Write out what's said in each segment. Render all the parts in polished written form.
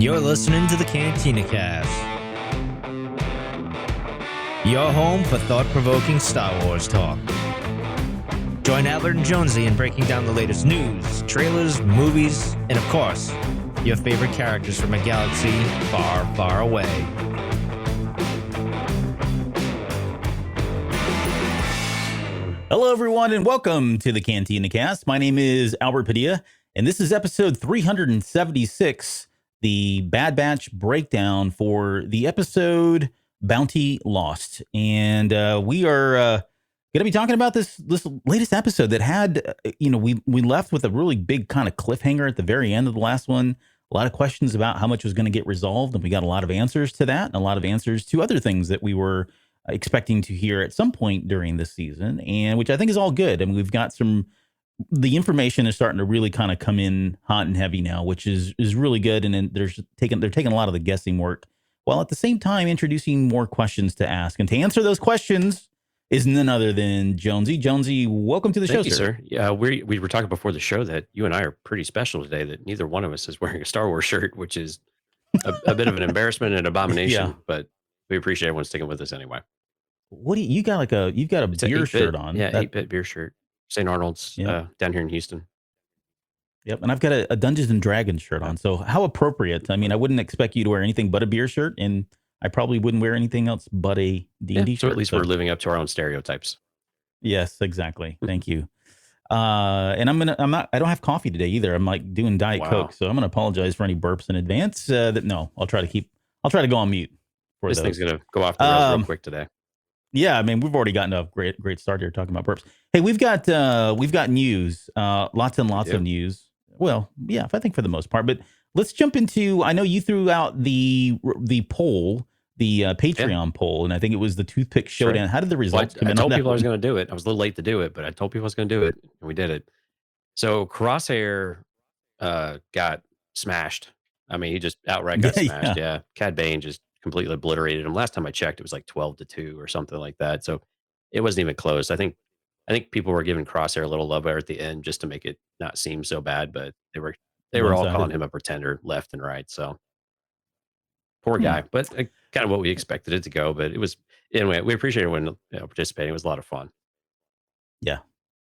You're listening to the Cantina Cast, your home for thought-provoking Star Wars talk. Join Albert and Jonesy in breaking down the latest news, trailers, movies, and of course, your favorite characters from a galaxy far, far away. Hello, everyone, and welcome to the Cantina Cast. My name is Albert Padilla, and this is episode 376, the Bad Batch breakdown for the episode Bounty Lost. And we are going to be talking about this latest episode that had, we left with a really big kind of cliffhanger at the very end of the last one. A lot of questions about how much was going to get resolved, and we got a lot of answers to that, and a lot of answers to other things that we were expecting to hear at some point during this season, and which I think is all good. I mean, we've got the information is starting to really kind of come in hot and heavy now, which is really good. And then they're taking a lot of the guessing work, while at the same time introducing more questions to ask. And to answer those questions is none other than Jonesy. Jonesy, welcome to the show, Thank you, sir. Yeah, we were talking before the show that you and I are pretty special today, that neither one of us is wearing a Star Wars shirt, which is a bit of an embarrassment and an abomination, Yeah. but we appreciate everyone sticking with us anyway. What do you got? You've got a It's an beer 8-bit shirt on. Yeah, That- 8-bit beer shirt. St. Arnold's Yeah. down here in Houston. Yep, and I've got a Dungeons and Dragons shirt on. So how appropriate. I mean, I wouldn't expect you to wear anything but a beer shirt, and I probably wouldn't wear anything else but a D&D Yeah, shirt. so at least we're living up to our own stereotypes. Yes, exactly. Thank you. And I don't have coffee today either. I'm like doing Diet Wow. Coke, so I'm going to apologize for any burps in advance. I'll try to go on mute for This those. thing's going to go off the rails real quick today. Yeah, I mean, we've already gotten a great start here talking about burps. Hey, we've got news, lots and lots of news. Well, yeah, I think for the most part, but let's jump into, I know you threw out the poll, the Patreon poll, and I think it was the toothpick showdown. Right. How did the results come I in? told on people I was that going to do it. I was a little late to do it, but I told people I was going to do it, and we did it. So Crosshair got smashed. I mean, he just outright got Yeah, smashed. Yeah. Cad Bane just completely obliterated him. Last time I checked, it was like 12-2 or something like that. So it wasn't even close. I think people were giving Crosshair a little love there at the end just to make it not seem so bad, but they were all One-sided. calling him a pretender left and right. So poor guy, but kind of what we expected it to go. But it was, anyway, we appreciate everyone participating. It was a lot of fun. Yeah.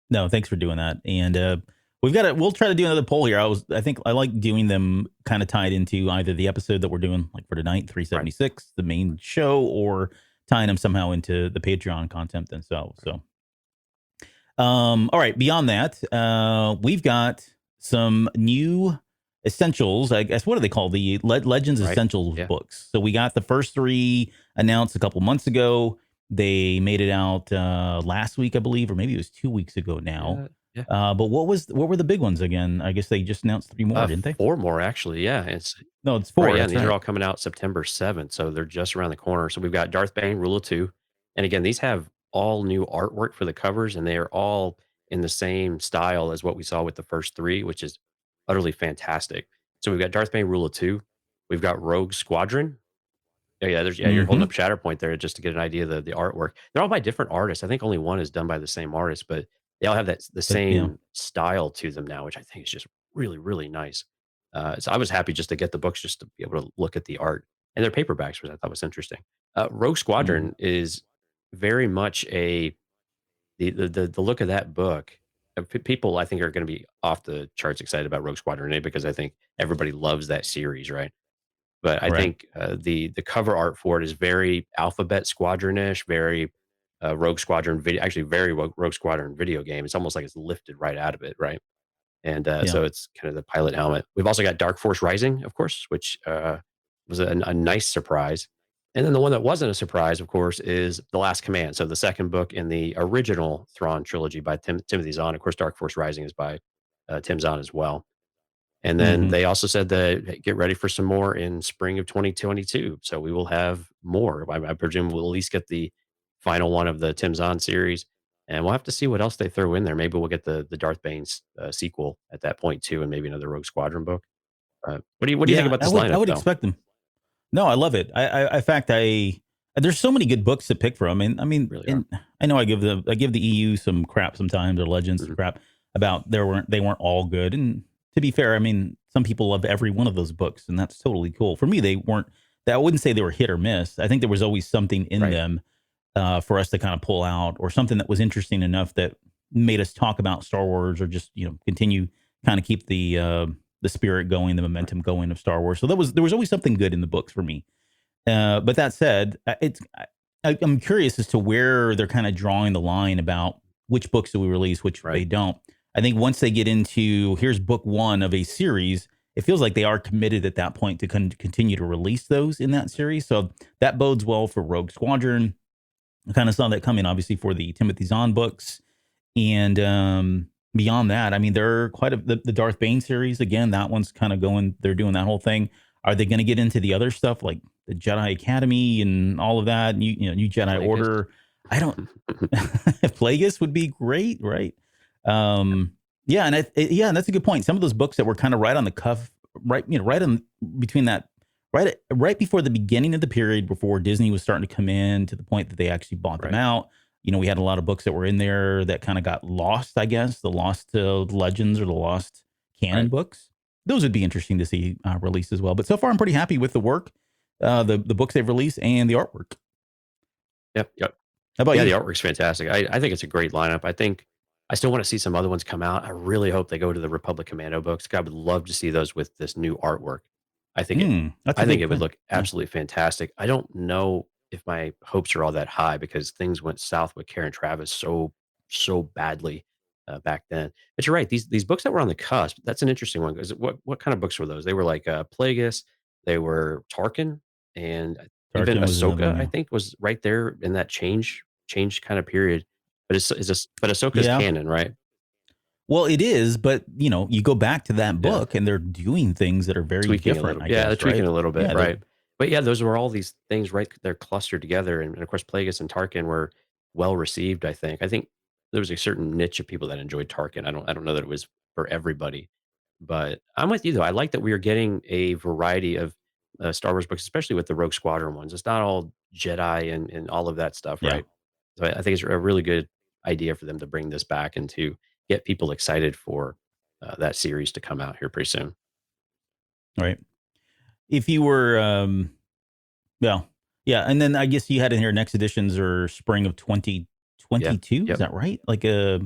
No, thanks for doing that. And we'll try to do another poll here. I think I like doing them kind of tied into either the episode that we're doing like for tonight, 376, the main show, or tying them somehow into the Patreon content themselves. So, all right. Beyond that, we've got some new essentials. I guess, what do they call the Legends Essentials books? So we got the first 3 announced a couple months ago. They made it out last week, I believe, or maybe it was 2 weeks ago now. Yeah. But what were the big ones again? I guess they just announced 3 more, didn't they? 4 more, actually. Yeah. It's 4. Right, yeah, that's these right. are all coming out September 7th, so they're just around the corner. So we've got Darth Bane, Rule of 2. And again, these have all new artwork for the covers, and they are all in the same style as what we saw with the first 3, which is utterly fantastic. So we've got Darth Bane, Rule of 2. We've got Rogue Squadron. You're holding up Shatterpoint there just to get an idea of the artwork. They're all by different artists. I think only one is done by the same artist, but they all have the same style to them now, which I think is just really, really nice. So I was happy just to get the books just to be able to look at the art. And they're paperbacks, which I thought was interesting. Rogue Squadron is very much the look of that book. People, I think, are going to be off the charts excited about Rogue Squadron because I think everybody loves that series, right? But I think the cover art for it is very Alphabet Squadron-ish, very Rogue Squadron video, actually very Rogue Squadron video game. It's almost like it's lifted right out of it, right? And so it's kind of the pilot helmet. We've also got Dark Force Rising, of course, which was a nice surprise. And then the one that wasn't a surprise, of course, is The Last Command. So the second book in the original Thrawn trilogy by Timothy Zahn. Of course, Dark Force Rising is by Tim Zahn as well. And then they also said that, hey, get ready for some more in spring of 2022. So we will have more. I presume we'll at least get the final one of the Tim Zahn series. And we'll have to see what else they throw in there. Maybe we'll get the Darth Bane sequel at that point too, and maybe another Rogue Squadron book. What do you think about this lineup? I would though? expect them. No, I love it. In fact, there's so many good books to pick from. And I mean, Really I know I give the EU some crap sometimes, or Legends some crap about they weren't all good. And to be fair, I mean, some people love every one of those books, and that's totally cool. For me, they weren't. I wouldn't say they were hit or miss. I think there was always something in them for us to kind of pull out, or something that was interesting enough that made us talk about Star Wars, or just continue kind of keep the spirit going, the momentum going of Star Wars. So there was always something good in the books for me. But that said, I'm curious as to where they're kind of drawing the line about which books do we release, which they don't. I think once they get into here's book one of a series, it feels like they are committed at that point to continue to release those in that series. So that bodes well for Rogue Squadron. I kind of saw that coming, obviously, for the Timothy Zahn books. And beyond that, I mean, there are the Darth Bane series. Again, that one's kind of going, they're doing that whole thing. Are they going to get into the other stuff like the Jedi Academy and all of that? New Jedi Plagueis. Order. I don't. Plagueis would be great, right? Yeah, and that's a good point. Some of those books that were kind of right on the cuff, right on between that, right before the beginning of the period before Disney was starting to come in to the point that they actually bought them out. We had a lot of books that were in there that kind of got lost, I guess, the lost legends or the lost canon books. Those would be interesting to see released as well. But so far, I'm pretty happy with the work, the books they've released and the artwork. Yep. How about you? The artwork's fantastic. I think it's a great lineup. I think I still want to see some other ones come out. I really hope they go to the Republic Commando books. I would love to see those with this new artwork. I think it would look absolutely fantastic. I don't know if my hopes are all that high because things went south with Karen Travis so badly back then. But you're right; these books that were on the cusp. That's an interesting one. Because what kind of books were those? They were like Plagueis. They were Tarkin, and even Ahsoka. I think was right there in that change kind of period. But Ahsoka's canon, right? Well, it is, but you go back to that book and they're doing things that are very different. They're tweaking a little bit, right? But yeah, those were all these things, right? They're clustered together, and of course, Plagueis and Tarkin were well received. I think there was a certain niche of people that enjoyed Tarkin. I don't know that it was for everybody, but I'm with you though. I like that we are getting a variety of Star Wars books, especially with the Rogue Squadron ones. It's not all Jedi and all of that stuff, right? So I think it's a really good idea for them to bring this back and to get people excited for that series to come out here pretty soon. All right. If you were, and then I guess you had in here next editions or spring of 2022. Is that right? Like, so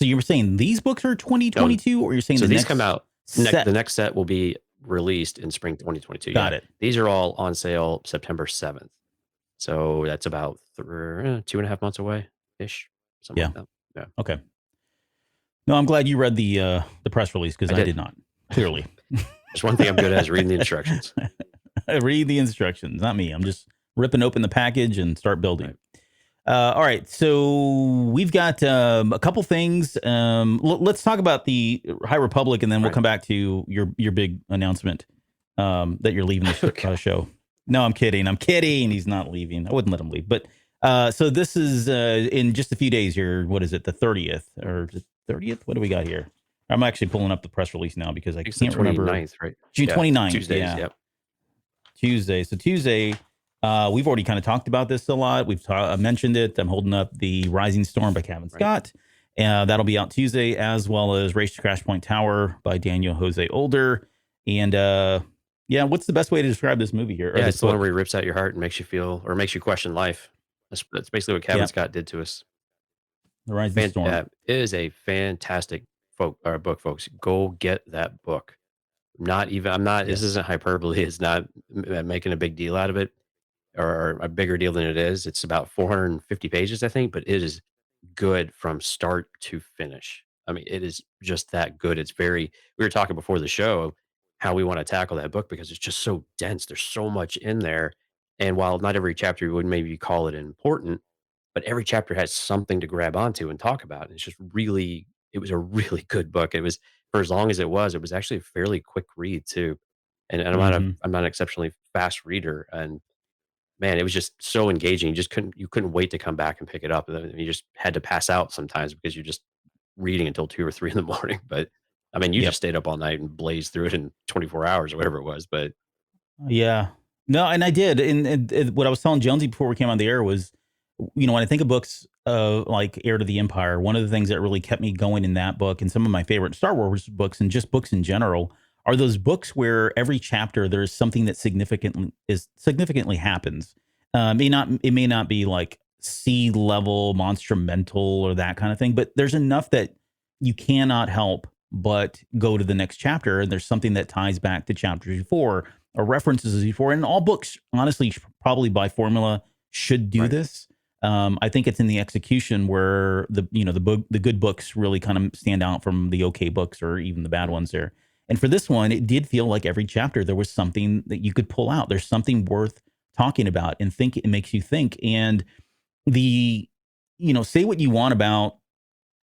you were saying these books are 2022, or you're saying these come out? The next set will be released in spring 2022. Got it. These are all on sale September 7th. So that's about 2.5 months away ish. Something like that. Yeah. Okay. No, I'm glad you read the press release because I did not. Clearly. There's one thing I'm good at is reading the instructions. I read the instructions, not me. I'm just ripping open the package and start building. All right. So we've got a couple things. Let's talk about the High Republic, and then we'll come back to your big announcement that you're leaving the show. No, I'm kidding. He's not leaving. I wouldn't let him leave. But so this is in just a few days here. What is it? The 30th or the 30th? What do we got here? I'm actually pulling up the press release now because I can't remember. 29th, right? June 29th. Tuesdays, Yep. Tuesday. So Tuesday, we've already kind of talked about this a lot. We've mentioned it. I'm holding up the Rising Storm by Kevin Scott. That'll be out Tuesday, as well as Race to Crash Point Tower by Daniel Jose Older. And what's the best way to describe this movie here? It's the one where he rips out your heart and makes you feel, or makes you question life. That's basically what Kevin Scott did to us. The Rising Storm. It is a fantastic book, folks. Go get that book. This isn't hyperbole. It's not making a big deal out of it or a bigger deal than it is. It's about 450 pages, I think, but it is good from start to finish. I mean, it is just that good. We were talking before the show how we want to tackle that book because it's just so dense. There's so much in there. And while not every chapter would maybe call it important, but every chapter has something to grab onto and talk about. And it was a really good book. It was, for as long as it was actually a fairly quick read too. And I'm not an exceptionally fast reader. And man, it was just so engaging. You couldn't wait to come back and pick it up. And you just had to pass out sometimes because you're just reading until 2 or 3 in the morning. But I mean, you just stayed up all night and blazed through it in 24 hours or whatever it was. But yeah, no, and I did. And what I was telling Jonesy before we came on the air was, when I think of books like Heir to the Empire, one of the things that really kept me going in that book and some of my favorite Star Wars books and just books in general are those books where every chapter there's something that significantly happens. It may not be like sea level monstrumental or that kind of thing, but there's enough that you cannot help but go to the next chapter, and there's something that ties back to chapters before or references before. And all books, honestly, probably by formula, should do this. I think it's in the execution where the good books really kind of stand out from the okay books or even the bad ones there. And for this one, it did feel like every chapter there was something that you could pull out. There's something worth talking about, and think it makes you think. And say what you want about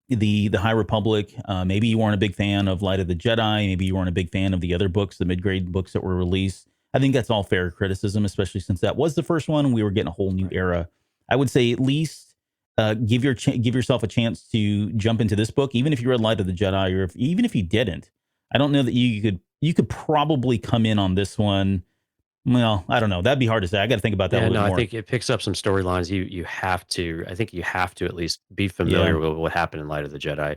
the High Republic. Maybe you weren't a big fan of Light of the Jedi. Maybe you weren't a big fan of the other books, the mid-grade books that were released. I think that's all fair criticism, especially since that was the first one and we were getting a whole new era. I would say at least give yourself a chance to jump into this book, even if you read Light of the Jedi, or even if you didn't. I don't know that you could probably come in on this one. Well, I don't know. That'd be hard to say. I got to think about that a little bit more. I think it picks up some storylines. I think you have to at least be familiar with what happened in Light of the Jedi.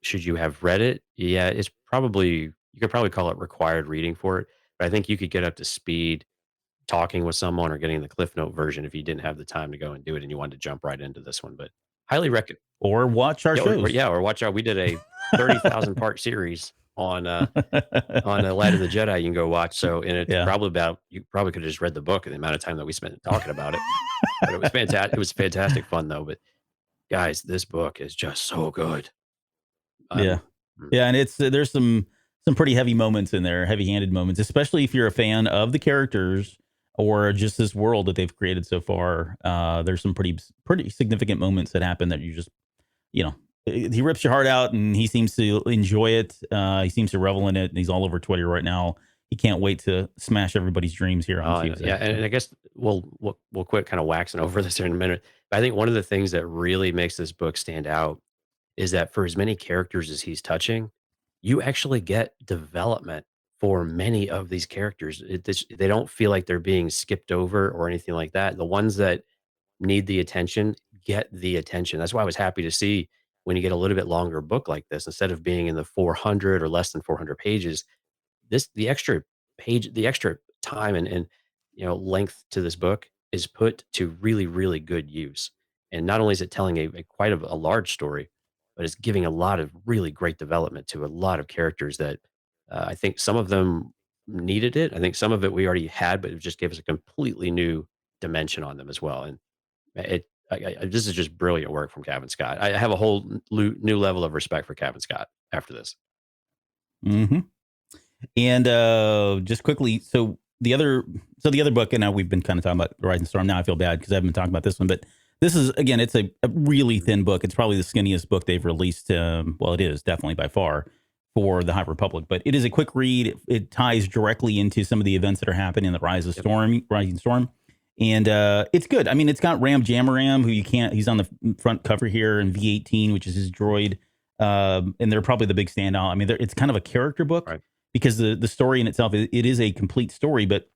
Should you have read it? Yeah, it's probably, you could probably call it required reading for it. But I think you could get up to speed talking with someone or getting the Cliff Note version if you didn't have the time to go and do it and you wanted to jump right into this one. But highly recommend. Or watch our shows. Or watch our. We did a 30,000 part series on Light of the Jedi. You can go watch. So, and it's probably you probably could have just read the book in the amount of time that we spent talking about it. But it was fantastic. It was fantastic fun though. But guys, this book is just so good. And there's some pretty heavy moments in there, heavy-handed moments, especially if you're a fan of the characters or just this world that they've created so far. There's some pretty significant moments that happen that you just, he rips your heart out, and he seems to enjoy it. He seems to revel in it, and he's all over Twitter right now. He can't wait to smash everybody's dreams here on Tuesday. Yeah, and I guess we'll quit kind of waxing over this here in a minute. But I think one of the things that really makes this book stand out is that for as many characters as he's touching, you actually get development for many of these characters. They don't feel like they're being skipped over or anything like that. The ones that need the attention get the attention. That's why I was happy to see when you get a little bit longer book like this, instead of being in the 400 or less than 400 pages, the extra time and length to this book is put to really, really good use. And not only is it telling a quite a large story, but it's giving a lot of really great development to a lot of characters that I think some of them needed it. I think some of it we already had, but it just gave us a completely new dimension on them as well. And this is just brilliant work from Kevin Scott. I have a whole new level of respect for Kevin Scott after this. Mm-hmm. And just quickly, so the other book, and now we've been kind of talking about Rising Storm. Now I feel bad because I haven't been talking about this one, but this is, again, it's a really thin book. It's probably the skinniest book they've released. Well, it is definitely by far for the High Republic, but it is a quick read. It ties directly into some of the events that are happening in the Rising Storm. And it's good. I mean, it's got Ram Jamaram, he's on the front cover here, and V-18, which is his droid. And they're probably the big standout. I mean, it's kind of a character book, right? Because the story in itself, it is a complete story, but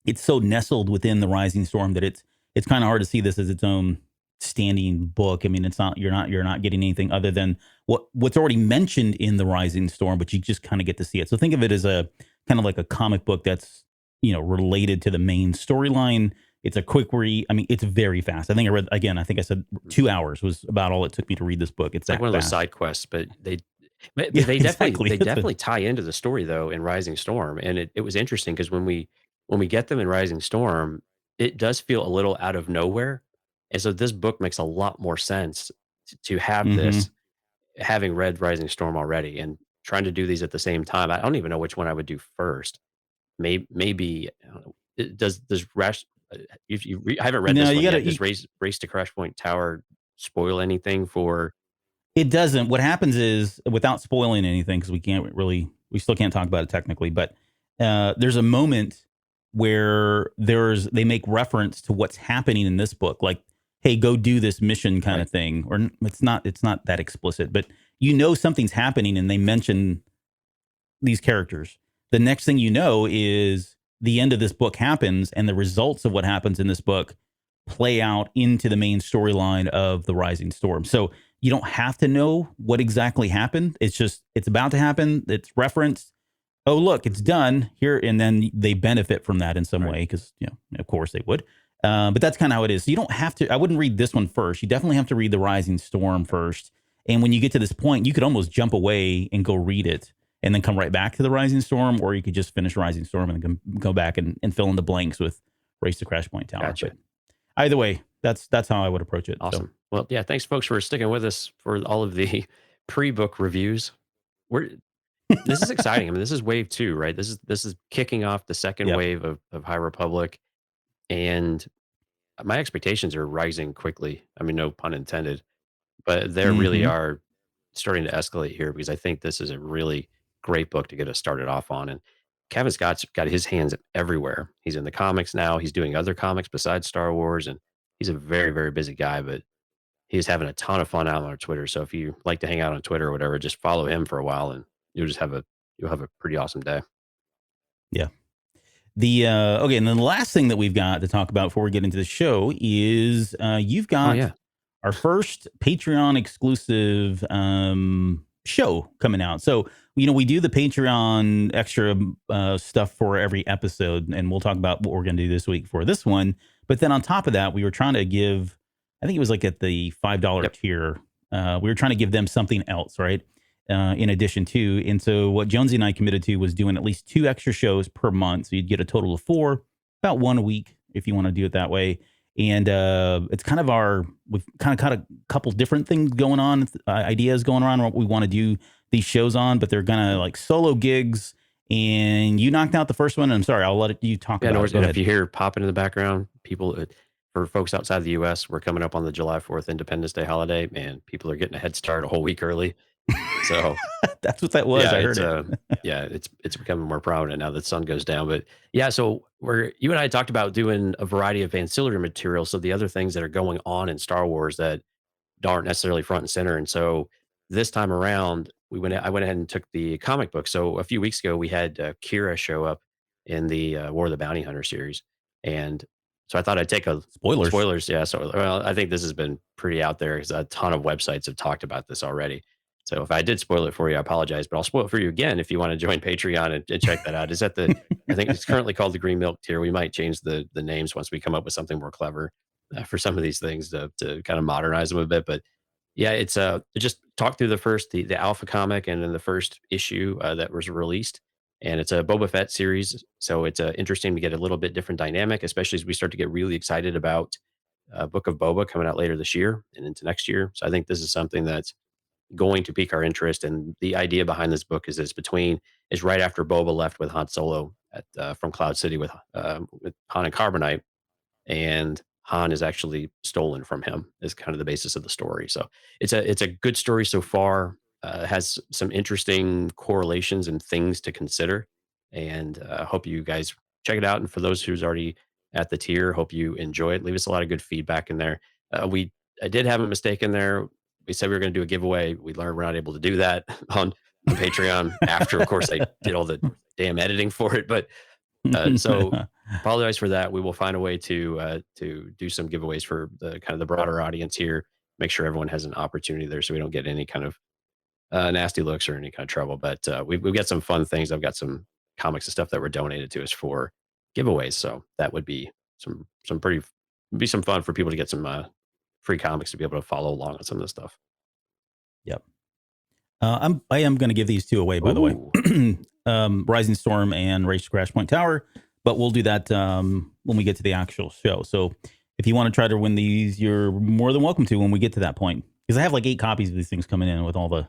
it's so nestled within the Rising Storm that it's kind of hard to see this as its own standing book. I mean, it's not, you're not getting anything other than what's already mentioned in the Rising Storm, but you just kind of get to see it. So think of it as a kind of like a comic book that's, related to the main storyline. It's a quick read. I mean, it's very fast. I think I said 2 hours was about all it took me to read this book. It's like one of those side quests, but they definitely tie into the story though in Rising Storm. And it was interesting because when we get them in Rising Storm, it does feel a little out of nowhere. And so this book makes a lot more sense to have this, having read Rising Storm already and trying to do these at the same time. I don't even know which one I would do first. Maybe I don't know, does Rash, I haven't read this one yet. Does Race to Crash Point Tower spoil anything for? It doesn't. What happens is, without spoiling anything, because we still can't talk about it technically, but there's a moment where they make reference to what's happening in this book, like, hey, go do this mission kind of thing. Or it's not that explicit, but something's happening, and they mention these characters. The next thing you know is the end of this book happens, and the results of what happens in this book play out into the main storyline of the Rising Storm. So you don't have to know what exactly happened. It's about to happen. It's referenced. oh, look, it's done here. And then they benefit from that in some way because, of course they would. But that's kind of how it is. So you don't have to, I wouldn't read this one first. You definitely have to read The Rising Storm first. And when you get to this point, you could almost jump away and go read it and then come right back to The Rising Storm, or you could just finish Rising Storm and then go back and fill in the blanks with Race to Crash Point Tower. Gotcha. But either way, that's how I would approach it. Awesome. So. Well, yeah, thanks folks for sticking with us for all of the pre-book reviews. This is exciting. I mean, this is wave 2, right? This is kicking off the second wave of High Republic, and my expectations are rising quickly. I mean, no pun intended, but they really are starting to escalate here because I think this is a really great book to get us started off on. And Kevin Scott's got his hands everywhere. He's in the comics now. He's doing other comics besides Star Wars, and he's a very, very busy guy, but he's having a ton of fun out on Twitter. So if you like to hang out on Twitter or whatever, just follow him for a while and you'll have a pretty awesome day. Yeah. Okay, and then the last thing that we've got to talk about before we get into the show is you've got our first Patreon exclusive show coming out. So, we do the Patreon extra stuff for every episode, and we'll talk about what we're going to do this week for this one. But then on top of that, we were trying to give, I think it was like at the $5 tier, we were trying to give them something else, right? In addition to. And so what Jonesy and I committed to was doing at least 2 extra shows per month. So you'd get a total of 4, about 1 a week if you want to do it that way. And it's kind of we've kind of got a couple different things going on, ideas going on, what we want to do these shows on, but they're going to like solo gigs. And you knocked out the first one. And I'm sorry, I'll let you talk about it. And if you hear popping in the background, people, for folks outside the U.S., we're coming up on the July 4th Independence Day holiday. Man, people are getting a head start a whole week early. So that's what that was. Yeah, I heard it. It's becoming more prominent now that the sun goes down. But yeah, so you and I talked about doing a variety of ancillary materials. So the other things that are going on in Star Wars that aren't necessarily front and center. And so this time around, I went ahead and took the comic book. So a few weeks ago, we had Kira show up in the War of the Bounty Hunter series, and so I thought I'd take spoilers. Yeah. So well, I think this has been pretty out there because a ton of websites have talked about this already. So if I did spoil it for you, I apologize, but I'll spoil it for you again if you want to join Patreon and check that out. Is that I think it's currently called the Green Milk tier. We might change the names once we come up with something more clever for some of these things to kind of modernize them a bit. But yeah, it's just talk through the Alpha comic and then the first issue that was released. And it's a Boba Fett series. So it's interesting to get a little bit different dynamic, especially as we start to get really excited about Book of Boba coming out later this year and into next year. So I think this is something that's going to pique our interest. And the idea behind this book is is right after Boba left with Han Solo from Cloud City with Han and Carbonite, and Han is actually stolen from him is kind of the basis of the story. So it's a good story so far. Has some interesting correlations and things to consider, and hope you guys check it out. And for those who's already at the tier, hope you enjoy it. Leave us a lot of good feedback in there. I did have a mistake in there. We said we were going to do a giveaway. We learned we're not able to do that on Patreon after, of course, I did all the damn editing for it. But so apologize for that. We will find a way to do some giveaways for the kind of the broader audience here. Make sure everyone has an opportunity there, so we don't get any kind of nasty looks or any kind of trouble. But we've got some fun things. I've got some comics and stuff that were donated to us for giveaways. So that would be some fun for people to get some free comics to be able to follow along on some of this stuff. Yep. I am going to give these 2 away, by the way. Rising Storm and Race to Crash Point Tower, but we'll do that when we get to the actual show. So if you want to try to win these, you're more than welcome to when we get to that point. Because I have like 8 copies of these things coming in with all the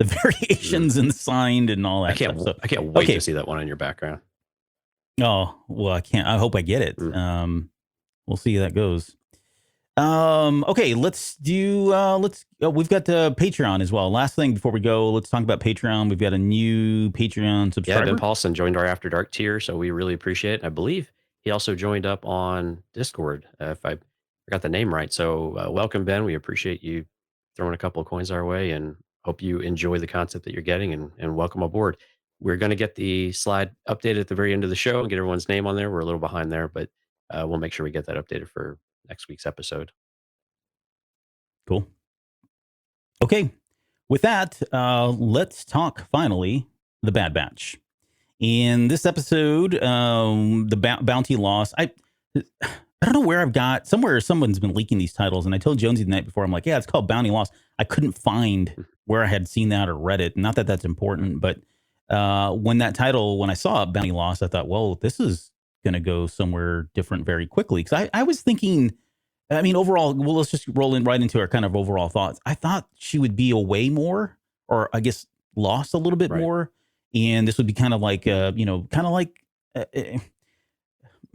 variations and signed and all that stuff. So, I can't wait to see that one in your background. Oh, well, I can't. I hope I get it. We'll see how that goes. Okay, let's do, we've got Patreon as well. Last thing before we go, let's talk about Patreon. We've got a new Patreon subscriber. Yeah, Ben Paulson joined our After Dark tier, so we really appreciate it. I believe he also joined up on Discord, if I got the name right. So welcome, Ben. We appreciate you throwing a couple of coins our way and hope you enjoy the content that you're getting and welcome aboard. We're going to get the slide updated at the very end of the show and get everyone's name on there. We're a little behind there, but we'll make sure we get that updated for next week's episode. Cool. Okay. With that, let's talk finally the Bad Batch. In this episode, the bounty loss, I don't know where I've got somewhere someone's been leaking these titles, and I told Jonesy the night before, I'm like, yeah, it's called Bounty Loss. I couldn't find where I had seen that or read it. Not that that's important, but when I saw Bounty Loss, I thought, well, this is going to go somewhere different very quickly. Because I was thinking, I mean, overall, well, let's just roll in right into our kind of overall thoughts. I thought she would be away more, or I guess lost a little bit more. And this would be kind of like, kind of like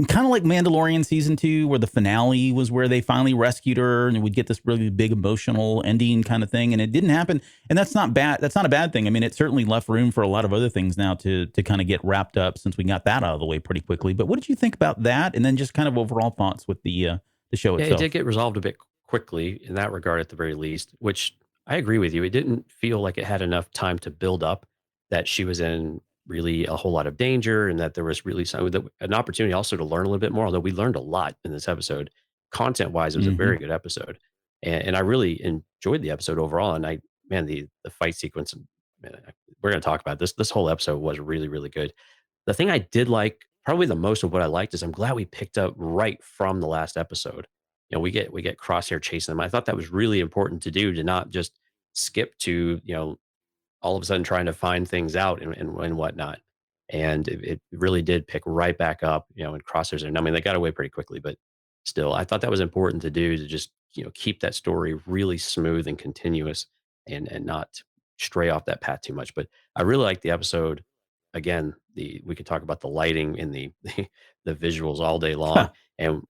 Mandalorian season 2, where the finale was where they finally rescued her and we'd get this really big emotional ending kind of thing. And it didn't happen. And that's not bad. That's not a bad thing. I mean, it certainly left room for a lot of other things now to kind of get wrapped up, since we got that out of the way pretty quickly. But what did you think about that? And then just kind of overall thoughts with the show itself. It did get resolved a bit quickly in that regard, at the very least, which I agree with you. It didn't feel like it had enough time to build up that she was in really a whole lot of danger, and that there was really an opportunity also to learn a little bit more. Although we learned a lot in this episode, content wise, it was a very good episode, and I really enjoyed the episode overall. And the fight sequence, man, we're going to talk about this. This whole episode was really, really good. The thing I did like, probably the most of what I liked, is I'm glad we picked up right from the last episode. We get Crosshair chasing them. I thought that was really important to do, to not just skip to, all of a sudden trying to find things out and whatnot. And it really did pick right back up, in Crosshairs. And I mean, they got away pretty quickly, but still, I thought that was important to do, to just, keep that story really smooth and continuous, and not stray off that path too much. But I really liked the episode. Again, we could talk about the lighting and the visuals all day long. And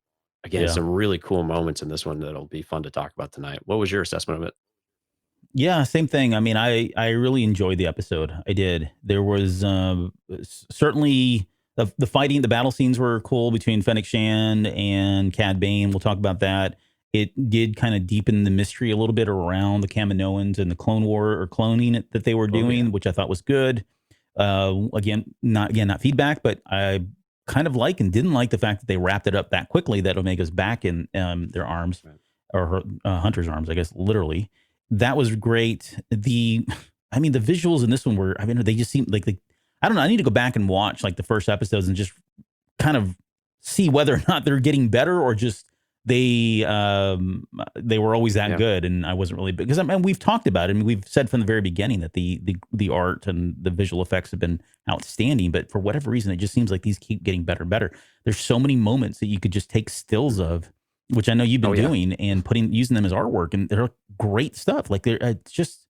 again, some really cool moments in this one that'll be fun to talk about tonight. What was your assessment of it? Yeah, same thing. I mean, I really enjoyed the episode. I did. There was certainly the fighting, the battle scenes were cool between Fennec Shand and Cad Bane. We'll talk about that. It did kind of deepen the mystery a little bit around the Kaminoans and the Clone War, or cloning that they were doing, which I thought was good. Not feedback, but I kind of like and didn't like the fact that they wrapped it up that quickly, that Omega's back in their arms, or her Hunter's arms, I guess, literally. That was great. The visuals in this one they just seem like I don't know. I need to go back and watch like the first episodes and just kind of see whether or not they're getting better, or just they were always that good. And I wasn't really, because we've talked about it. I mean, we've said from the very beginning that the art and the visual effects have been outstanding, but for whatever reason, it just seems like these keep getting better and better. There's so many moments that you could just take stills of, which I know you've been doing, and using them as artwork, and they're great stuff. Like it's just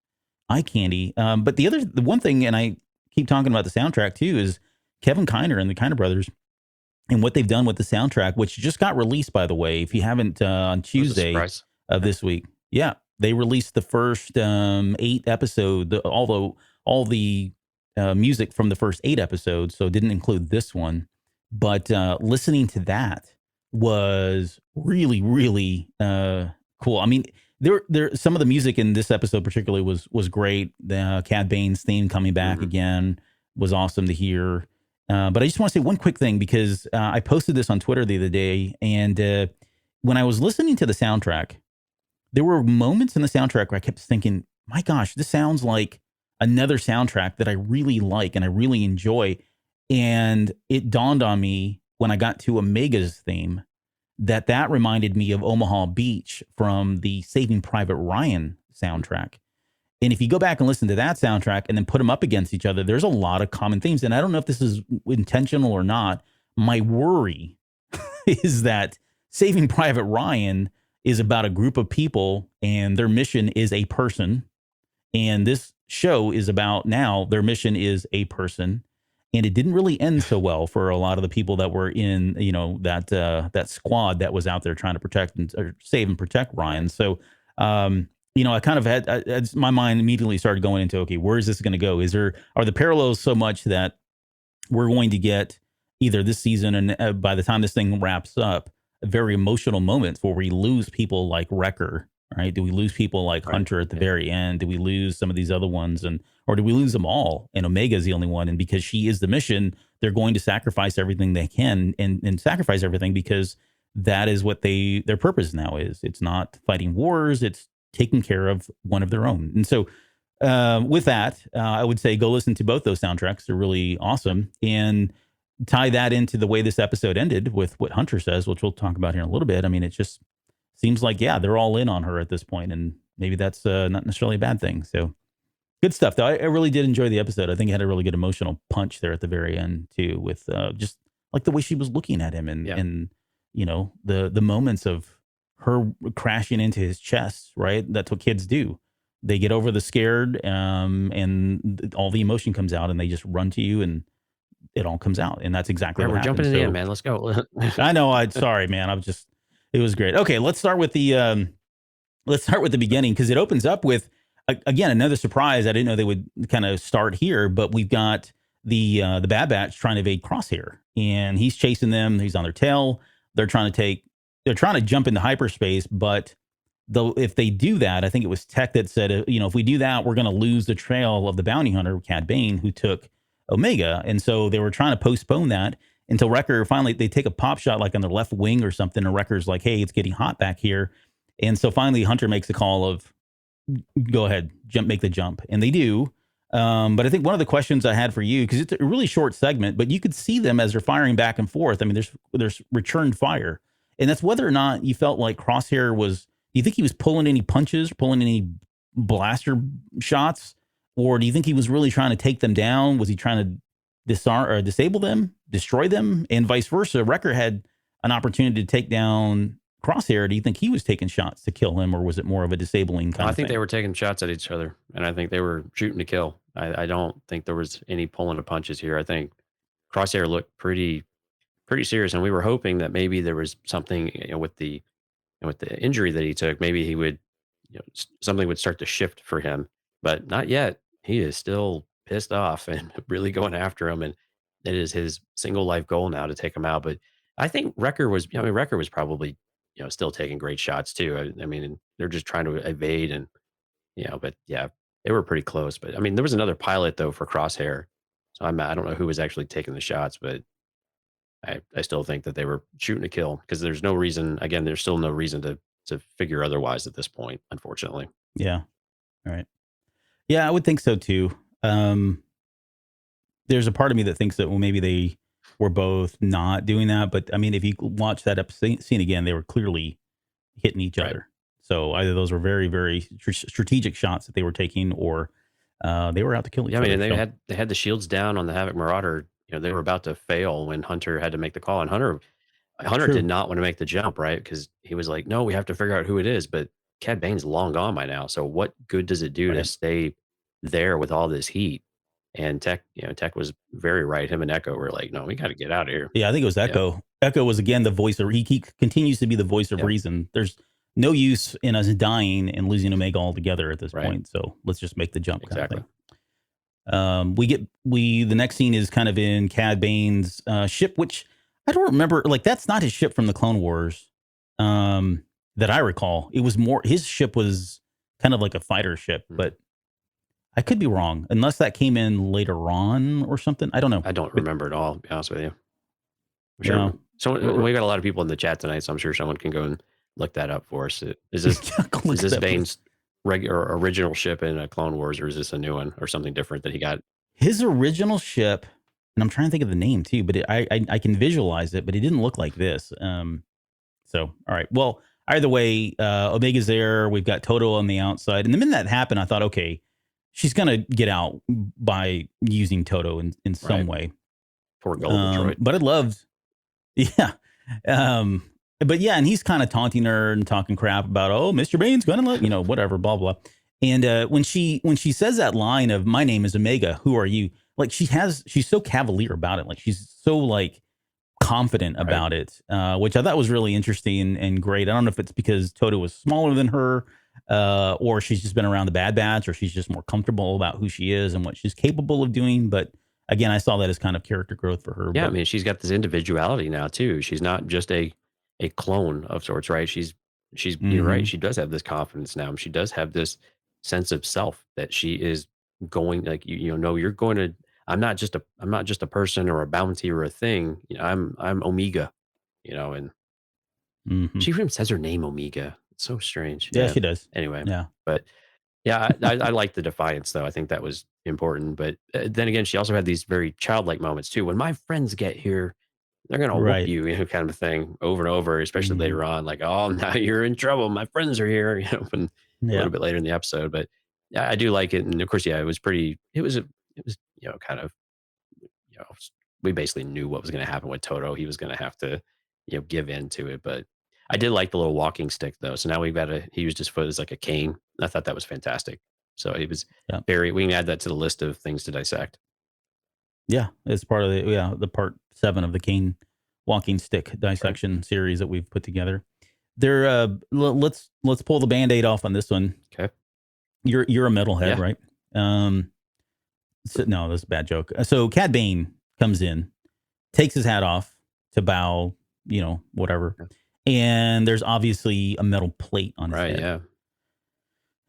eye candy. But the one thing, and I keep talking about the soundtrack too, is Kevin Kiner and the Kiner brothers, and what they've done with the soundtrack, which just got released, by the way. If you haven't, on Tuesday of this week, they released the first 8 episodes, all the music from the first 8 episodes, so it didn't include this one. But listening to that was really, really cool. I mean, there some of the music in this episode particularly was great. The Cad Bane's theme coming back again was awesome to hear. But I just want to say one quick thing, because I posted this on Twitter the other day, and when I was listening to the soundtrack, there were moments in the soundtrack where I kept thinking, my gosh, this sounds like another soundtrack that I really like and I really enjoy. And it dawned on me when I got to Omega's theme that reminded me of Omaha Beach from the Saving Private Ryan soundtrack. And if you go back and listen to that soundtrack and then put them up against each other, there's a lot of common themes. And I don't know if this is intentional or not. My worry is that Saving Private Ryan is about a group of people and their mission is a person. And this show is about, now their mission is a person. And it didn't really end so well for a lot of the people that were in, that squad that was out there trying to save and protect Ryan. So, I kind of had my mind immediately started going into, okay, where is this going to go? Are the parallels so much that we're going to get either this season, and by the time this thing wraps up, very emotional moments where we lose people like Wrecker, right? Do we lose people like Hunter at the very end? Do we lose some of these other ones, or do we lose them all? And Omega is the only one, and because she is the mission, they're going to sacrifice everything they can and sacrifice everything, because that is what their purpose now is. It's not fighting wars; it's taking care of one of their own. And so with that, I would say go listen to both those soundtracks. They're really awesome. And tie that into the way this episode ended with what Hunter says, which we'll talk about here in a little bit. I mean, it just seems like, yeah, they're all in on her at this point, and maybe that's not necessarily a bad thing. So good stuff, though. I really did enjoy the episode. I think it had a really good emotional punch there at the very end, too, with just like the way she was looking at him and you know, the moments of her crashing into his chest, right? That's what kids do. They get over the scared and all the emotion comes out and they just run to you and it all comes out. And that's exactly All right, what we're jumping happened. in the So end, man. Let's go. I know. Sorry, man. It was great. Okay, let's start with the beginning because it opens up with again another surprise. I didn't know they would kind of start here, but we've got the Bad Batch trying to evade Crosshair, and he's chasing them. He's on their tail. They're trying to jump into hyperspace, but if they do that, I think it was Tech that said, if we do that, we're going to lose the trail of the bounty hunter, Cad Bane, who took Omega. And so they were trying to postpone that until Wrecker finally, they take a pop shot like on the left wing or something. And Wrecker's like, hey, it's getting hot back here. And so finally Hunter makes a call of go ahead, make the jump. And they do. But I think one of the questions I had for you, because it's a really short segment, but you could see them as they're firing back and forth. I mean, there's returned fire. And that's whether or not you felt like Crosshair do you think he was pulling any punches, pulling any blaster shots? Or do you think he was really trying to take them down? Was he trying to disarm or disable them, destroy them? And vice versa. Wrecker had an opportunity to take down Crosshair. Do you think he was taking shots to kill him, or was it more of a disabling kind I of think thing? they were taking shots at each other, and I think they were shooting to kill. I don't think there was any pulling of punches here. I think Crosshair looked pretty serious, and we were hoping that maybe there was something with the injury that he took, maybe he would, something would start to shift for him, but not yet. He is still pissed off and really going after him, and it is his single life goal now to take him out. But I think Wrecker was probably, still taking great shots too. I mean, they're just trying to evade and, but yeah, they were pretty close. But I mean, there was another pilot though for Crosshair, so I don't know who was actually taking the shots, but I still think that they were shooting to kill because there's no reason. Again, there's still no reason to figure otherwise at this point, unfortunately. Yeah. All right. Yeah, I would think so too. There's a part of me that thinks that, well, maybe they were both not doing that. But I mean, if you watch that scene again, they were clearly hitting each Right. other. So either those were very, very strategic shots that they were taking, or they were out to kill each Yeah, I other. mean, and So, they had the shields down on the Havoc Marauder. They were about to fail when Hunter had to make the call, and Hunter did true. not want to make the jump, right? Because he was like, "No, we have to figure out who it is." But Cad Bane's long gone by now. So what good does it do to Right. stay there with all this heat? And Tech was very right. Him and Echo were like, "No, we got to get out of here." Yeah, I think it was Yeah, Echo. Echo was again the voice of he continues to be the voice of yeah, reason. There's no use in us dying and losing Omega altogether at this right, point. So let's just make the jump kind of exactly. thing. The next scene is kind of in Cad Bane's ship, which I don't remember. Like that's not his ship from the Clone Wars that I recall. It was more his ship was kind of like a fighter ship, Mhm. but I could be wrong unless that came in later on or something. I don't know. I don't But remember at all, to be honest with you. I'm yeah, sure. So we got a lot of people in the chat tonight, so I'm sure someone can go and look that up for us. Go look Is at this that, please. Bane's regular original ship in Clone Wars, or is this a new one or something different that he got? His original ship, and I'm trying to think of the name too, but I can visualize it, but it didn't look like this. So all right, well, either way, Omega's there. We've got Toto on the outside, and the minute that happened, I thought, okay, she's gonna get out by using Toto in some Right. way. Poor Golden Droid. But I loved, yeah. But yeah, and he's kind of taunting her and talking crap about, oh, Mr. Bane's gonna let whatever, blah blah. And when she says that line of "My name is Omega, who are you?" Like she's so cavalier about it, like she's so like confident Right. about it, which I thought was really interesting and great. I don't know if it's because Toto was smaller than her, or she's just been around the Bad Batch, or she's just more comfortable about who she is and what she's capable of doing. But again, I saw that as kind of character growth for her. Yeah, I But mean, she's got this individuality now too. She's not just a clone of sorts, right? She's you're right. mhm. She does have this confidence now. She does have this sense of self that she is going like you're going to. I'm not just a person or a bounty or a thing. I'm Omega. And Mhm. she even says her name Omega. It's so strange. Yeah, Yeah. she does. Anyway, Yeah. but Yeah, I like the defiance though. I think that was important. But then again, she also had these very childlike moments too. When my friends get here, they're gonna whoop Right. you, kind of thing, over and over. Especially Mhm. later on, like, oh, now you're in trouble. My friends are here. When a Yeah. little bit later in the episode. But yeah, I do like it, and of course, yeah, it was pretty. It was kind of we basically knew what was going to happen with Toto. He was going to have to, give in to it. But I did like the little walking stick though. So now we've got he used his foot as like a cane. I thought that was fantastic. So it was Yeah. we can add that to the list of things to dissect. Yeah. It's part of the part 7 of the cane walking stick Right. dissection series that we've put together. There let's pull the band-aid off on this one. Okay. You're a metalhead, Yeah. right? So, no, that's a bad joke. So Cad Bane comes in, takes his hat off to bow, whatever. Yeah. And there's obviously a metal plate on his Right. head. Yeah.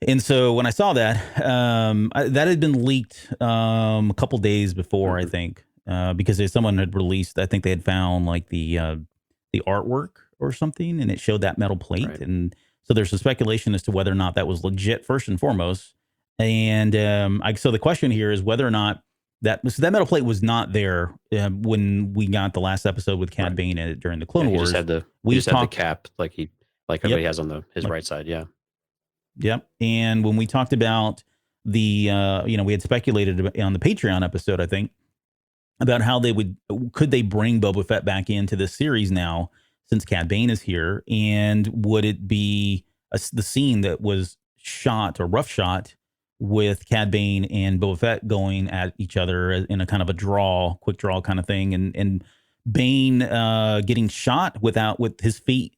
And so when I saw that, that had been leaked a couple days before, I Mhm. think, because someone had released. I think they had found like the artwork or something, and it showed that metal plate. Right. And so there's a speculation as to whether or not that was legit, first and foremost. And so the question here is whether or not that metal plate was not there when we got the last episode with Cad Right. Bane during the Yeah. Clone He just Wars. had We the talked. cap like everybody Yep. has on his Like, right side. Yeah. yep. And when we talked about we had speculated on the Patreon episode, I think, about how could they bring Boba Fett back into this series now since Cad Bane is here, and would it be the scene that was shot or rough shot with Cad Bane and Boba Fett going at each other in a kind of a quick draw kind of thing, and Bane getting shot with his fate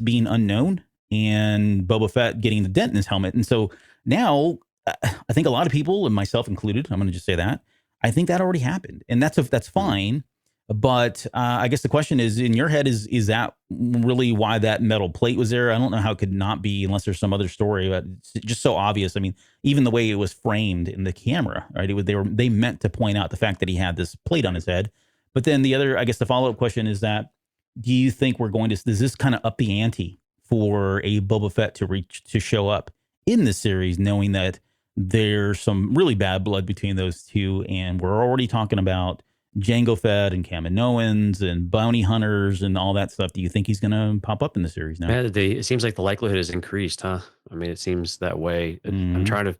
being unknown, and Boba Fett getting the dent in his helmet, and so now I think a lot of people, and myself included, I'm going to just say that I think that already happened, and that's Mhm. fine. But I guess the question is, in your head, is that really why that metal plate was there? I don't know how it could not be, unless there's some other story. But it's just so obvious. I mean, even the way it was framed in the camera, right? They meant to point out the fact that he had this plate on Right. his head. But then I guess the follow up question is that, do you think does this kind of up the ante for a Boba Fett to show up in this series, knowing that there's some really bad blood between those two, and we're already talking about Jango Fett and Kaminoans and bounty hunters and all that stuff. Do you think he's going to pop up in the series now? Yeah, it seems like the likelihood has increased, huh? I mean, it seems that way. I'm Hmm. trying to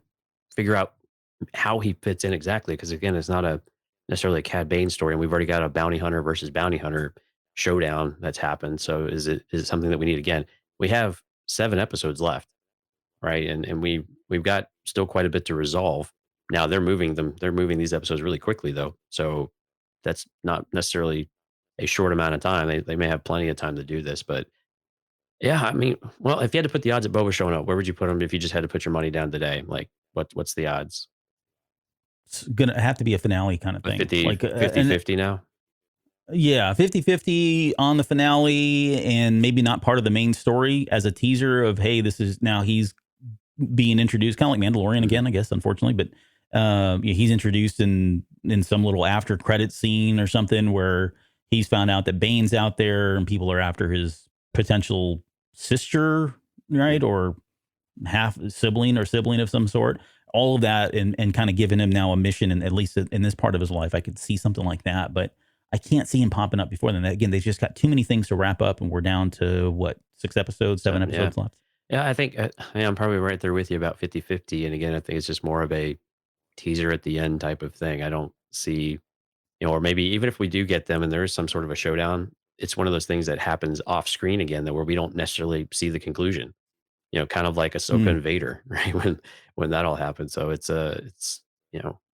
figure out how he fits in exactly, because again, it's not a necessarily a Cad Bane story, and we've already got a bounty hunter versus bounty hunter showdown that's happened. So is it something that we need again? We have 7 episodes left, right? And we've got still quite a bit to resolve. Now they're moving these episodes really quickly though. So that's not necessarily a short amount of time. They may have plenty of time to do this, but yeah, I mean, well, if you had to put the odds at Boba showing up, where would you put him if you just had to put your money down today? Like, what's the odds? It's going to have to be a finale kind of A thing. 50, Like, 50, and 50 now? yeah, 50-50 on the finale, and maybe not part of the main story as a teaser of, hey, this is now he's being introduced, kind of like Mandalorian Mhm. again, I guess, unfortunately, but yeah, he's introduced in some little after credit scene or something where he's found out that Bane's out there and people are after his potential sister, right, or half sibling of some sort. All of that, and kind of giving him now a mission, and at least in this part of his life, I could see something like that, but I can't see him popping up before then. Again, they just got too many things to wrap up, and we're down to what, 6 episodes, 7, yeah. episodes left. Yeah, I think, yeah, I'm probably right there with you about 50-50. And again, I think it's just more of a teaser at the end type of thing. I don't see, or maybe even if we do get them and there is some sort of a showdown, it's one of those things that happens off screen again, that where we don't necessarily see the conclusion. Kind of like Ahsoka Mm, and Vader, right? When that all happened. So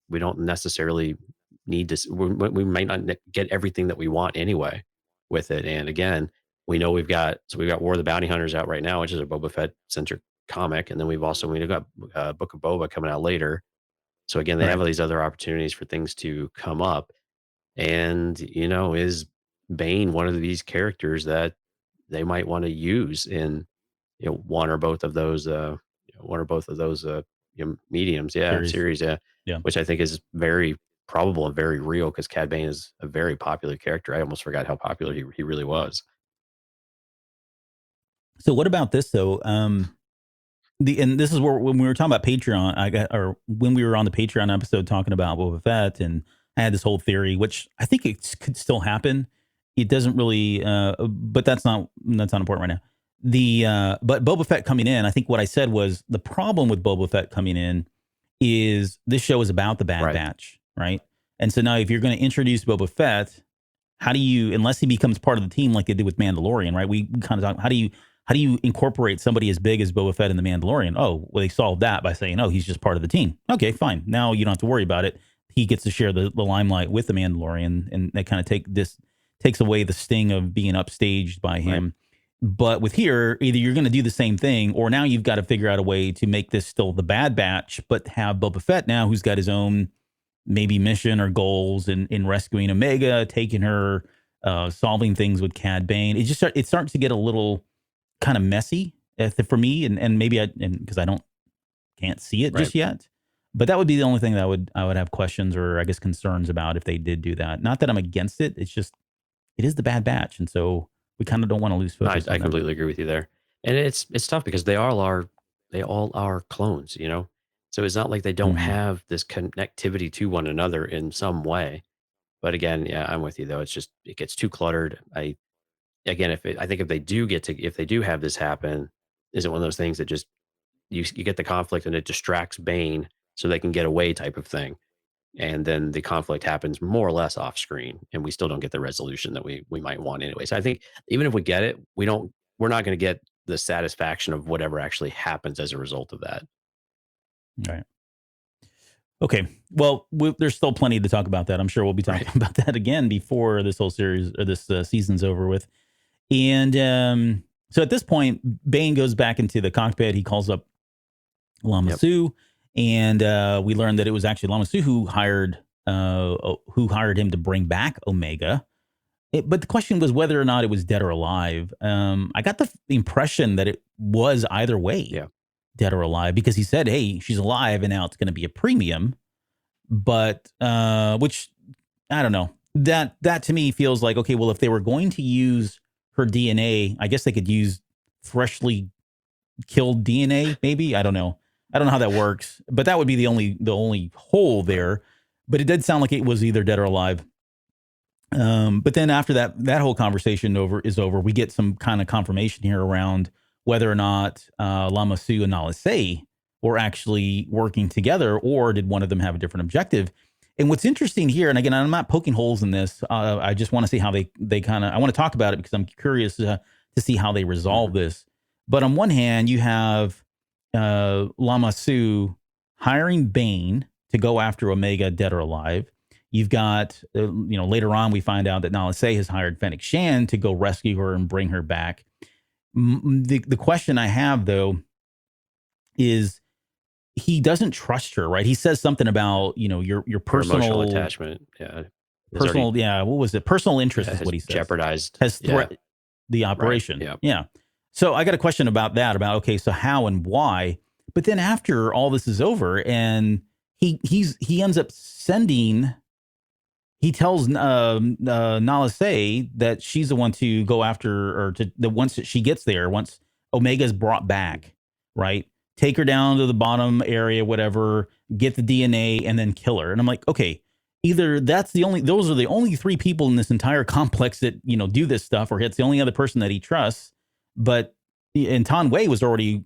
we don't necessarily need to. We might not get everything that we want anyway with it. And again, we've got War of the Bounty Hunters out right now, which is a Boba Fett centric comic, and then we've got Book of Boba coming out later. So again, they have right. all these other opportunities for things to come up. And is Bane one of these characters that they might want to use in one or both of those mediums, yeah, Series. series, yeah, Yeah. which I think is very probable and very real, because Cad Bane is a very popular character. I almost forgot how popular he really was. So what about this though? and this is where when we were talking about Patreon, or when we were on the Patreon episode talking about Boba Fett, and I had this whole theory, which I think it could still happen. It doesn't really, but that's not important right now. But Boba Fett coming in, I think what I said was the problem with Boba Fett coming in is this show is about the Bad Right. Batch, right? And so now if you're going to introduce Boba Fett, how do you, unless he becomes part of the team like they did with Mandalorian, right? We kind of talk, how do you incorporate somebody as big as Boba Fett in the Mandalorian? Oh, well, they solved that by saying, oh, he's just part of the team. Okay, fine. Now you don't have to worry about it. He gets to share the limelight with the Mandalorian, and they kind of takes away the sting of being upstaged by him. Right. But with here, either you're going to do the same thing, or now you've got to figure out a way to make this still the Bad Batch, but have Boba Fett now, who's got his own maybe mission or goals in rescuing Omega, taking her, solving things with Cad Bane. It starts to get a little kind of messy for me, and maybe because I can't see it just yet. But that would be the only thing that I would have questions, or I guess concerns about if they did do that. Not that I'm against it. It's just it is the Bad Batch, and so we kind of don't want to lose focus. I completely agree with you there, and it's tough because they all are clones, you know. So it's not like they don't have this connectivity to one another in some way. But again, yeah, I'm with you though. It's just it gets too cluttered. I think if they do have this happen, is it one of those things that just you get the conflict and it distracts Bane so they can get away type of thing, and then the conflict happens more or less off screen, and we still don't get the resolution that we might want anyway. So I think even if we get it, we're not going to get the satisfaction of whatever actually happens as a result of that. Right. Okay. Well, there's still plenty to talk about that. I'm sure we'll be talking about that again before this whole series or this season's over with. And so at this point, Bane goes back into the cockpit. He calls up Lama Su, and we learned that it was actually Lama Su who hired him to bring back Omega. But the question was whether or not it was dead or alive. I got the impression that it was either way, dead or alive, because he said, "Hey, she's alive, and now it's going to be a premium." But which I don't know. That to me feels like, okay, well, if they were going to use her DNA, I guess they could use freshly killed DNA. Maybe, I don't know how that works, but that would be the only hole there. But it did sound like it was either dead or alive. But then after that whole conversation is over, we get some kind of confirmation here around whether or not Lama Su and Nala Se were actually working together, or did one of them have a different objective. And what's interesting here, and again, I'm not poking holes in this. I just want to see how they kind of, I want to talk about it because I'm curious to see how they resolve this. But on one hand, you have Lama Su hiring Bane to go after Omega, dead or alive. You've got, later on, we find out that Nala Se has hired Fennec Shand to go rescue her and bring her back. The question I have, though, is he doesn't trust her, right? He says something about, your personal emotional attachment. Yeah. Personal, what was it? Personal interest is what he says. Jeopardized. Has threatened the operation. Right. Yeah. So I got a question about that, okay, so how and why? But then after all this is over, and he ends up he tells Nala Se that she's the one to go after, or once she gets there, once Omega's brought back, right? Take her down to the bottom area, whatever, get the DNA, and then kill her. And I'm like, okay, either those are the only three people in this entire complex that, do this stuff, or it's the only other person that he trusts. But, and Tan Wei was already,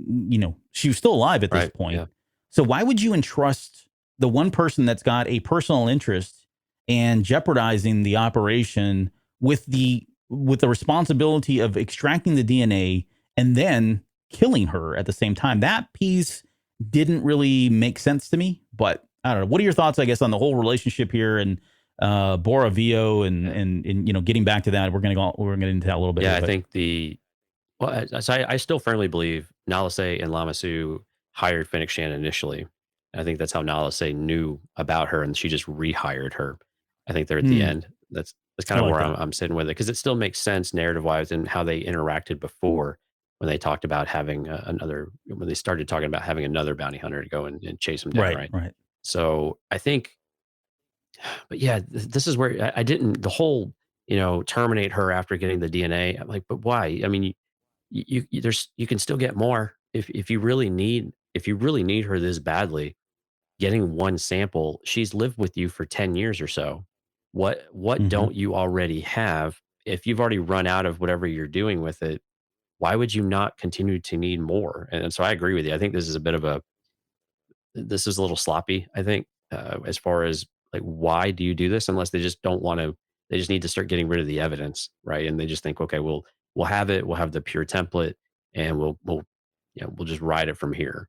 she was still alive at this point. Yeah. So why would you entrust the one person that's got a personal interest and jeopardizing the operation with the responsibility of extracting the DNA and then killing her at the same time? That piece didn't really make sense to me, but I don't know. What are your thoughts, I guess, on the whole relationship here, and Bora Vio and getting back to that? We're going to get into that a little bit. Yeah, I think I still firmly believe Nala Se and Lama Su hired Fennec Shand initially. I think that's how Nala Se knew about her, and she just rehired her. I think they're at the end. That's kind of where I'm sitting with it, because it still makes sense narrative wise and how they interacted before, when they talked about having when they started talking about having another bounty hunter to go and chase him down. Right. So I think, but yeah, this is where I didn't, the whole, terminate her after getting the DNA. I'm like, but why? I mean, you can still get more. if you really need her this badly, getting one sample, she's lived with you for 10 years or so. What Hmm. don't you already have? If you've already run out of whatever you're doing with it, why would you not continue to need more? And so I agree with you. I think this is a little sloppy, I think, as far as like why do you do this unless they just don't want to they just need to start getting rid of the evidence, right? And they just think, okay, we'll have it, we'll have the pure template and we'll just ride it from here.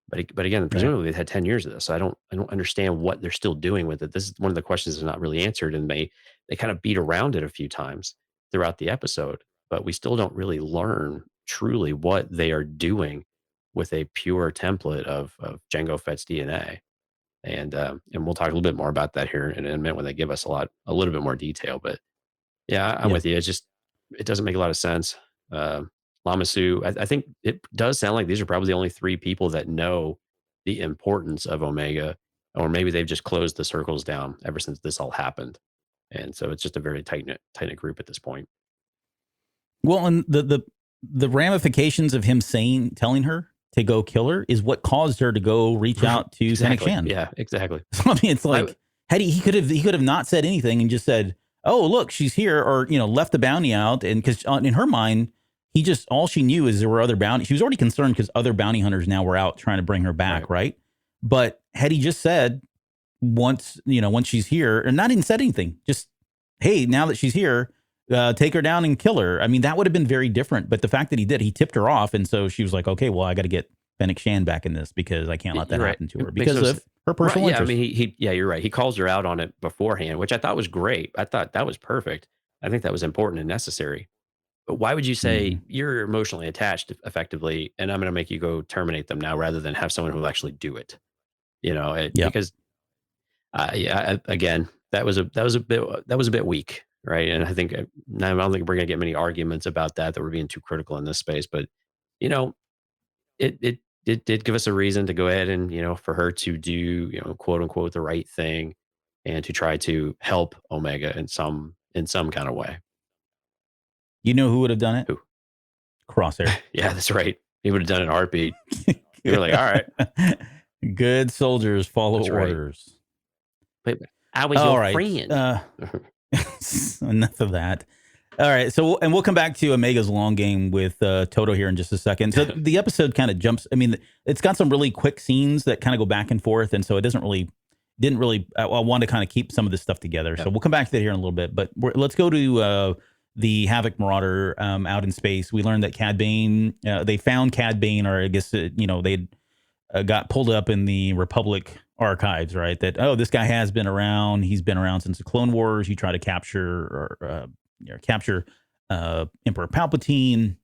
But again, Right. presumably they've had 10 years of this. So I don't understand what they're still doing with it. This is one of the questions that's not really answered, and they kind of beat around it a few times throughout the episode, but we still don't really learn truly what they are doing with a pure template of Jango Fett's DNA. And we'll talk a little bit more about that here in a minute when they give us a little bit more detail. But yeah, I'm Yeah. with you. It doesn't make a lot of sense. Lamasu, I think it does sound like these are probably the only three people that know the importance of Omega, or maybe they've just closed the circles down ever since this all happened. And so it's just a very tight knit group at this point. Well, and the ramifications of him telling her to go kill her is what caused her to go reach out to Fennec Exactly. Shand. Yeah, exactly. So I mean, it's I, like had he could have not said anything and just said, "Oh, look, she's here," or left the bounty out, and because in her mind, he just all she knew is there were other bounty. She was already concerned because other bounty hunters now were out trying to bring her right. back, right? But had he just said once she's here, and not even said anything, just hey, now that she's here, take her down and kill her. I mean, that would have been very different. But the fact that he tipped her off, and so she was like, okay, well, I got to get Fennec Shand back in this because I can't let that You're right. happen to her It makes because of her right. personal Yeah. I interest. mean, yeah, you're right. He calls her out on it beforehand, which I thought was great. I thought that was perfect. I think that was important and necessary. But why would you say Mhm. you're emotionally attached effectively, and I'm going to make you go terminate them now rather than have someone who will actually do it? Yeah. Because yeah, again, that was a bit weak, right? And I think I don't think we're going to get many arguments about that we're being too critical in this space. But you know, it did give us a reason to go ahead and for her to do quote unquote the right thing, and to try to help Omega in some kind of way. You know who would have done it? Who? Crosshair. Yeah, that's right. He would have done it in a heartbeat. You were like, all right, Good soldiers follow that's right. orders. But I was All your right. friend. Enough of that. All right. So, and we'll come back to Omega's long game with Toto here in just a second. So the episode kind of jumps. I mean, it's got some really quick scenes that kind of go back and forth. And so it didn't really, I want to kind of keep some of this stuff together. So Yep. we'll come back to that here in a little bit. But let's go to the Havoc Marauder out in space. We learned that Cad Bane, they found Cad Bane, or I guess, they'd got pulled up in the Republic archives, right? That, oh, this guy has been around. He's been around since the Clone Wars. He tried to capture Emperor Palpatine,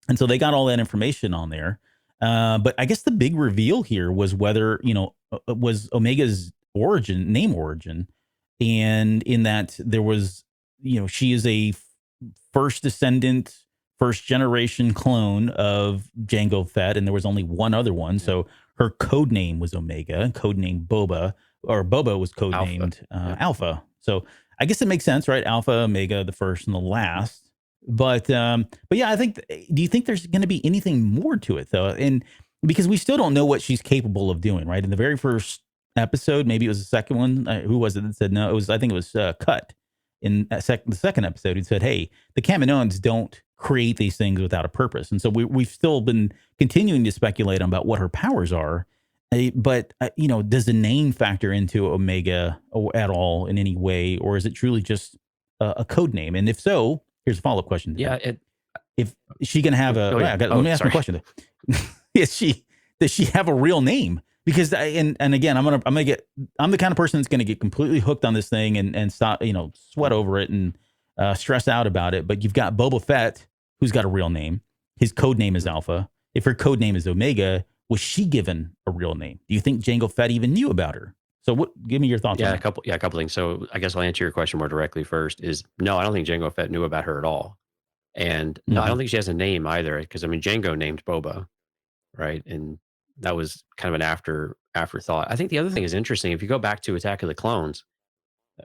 and so they got all that information on there. But I guess the big reveal here was whether was Omega's name origin, and in that there was she is a first descendant, first generation clone of Jango Fett, and there was only one other one. Yeah. So her code name was Omega, code name Boba, or Boba was code Alpha. named Yeah. Alpha. So I guess it makes sense, right? Alpha, Omega, the first and the last. But yeah, I think. Do you think there's going to be anything more to it though? And because we still don't know what she's capable of doing, right? In the very first episode, maybe it was the second one. Who was it that said no? It was, I think it was Cut in the second episode. He said, "Hey, the Kaminoans don't create these things without a purpose," and so we've still been continuing to speculate on about what her powers are. But does the name factor into Omega at all in any way, or is it truly just a code name? And if so, here's a follow up question. Yeah. If is she gonna have a? Oh, yeah. Let Oh, me ask my sorry. question. Does she have a real name? Because and again, I'm the kind of person that's gonna get completely hooked on this thing and stop sweat over it and stress out about it. But you've got Boba Fett, who's got a real name. His code name is Alpha. If her code name is Omega, was she given a real name? Do you think Jango Fett even knew about her? So what? Give me your thoughts on Yeah, that. a couple things. So I guess I'll answer your question more directly first. Is no, I don't think Jango Fett knew about her at all, and no, I Mhm. don't think she has a name either. Because I mean, Jango named Boba, right, and that was kind of an afterthought. I think the other thing is interesting. If you go back to Attack of the Clones,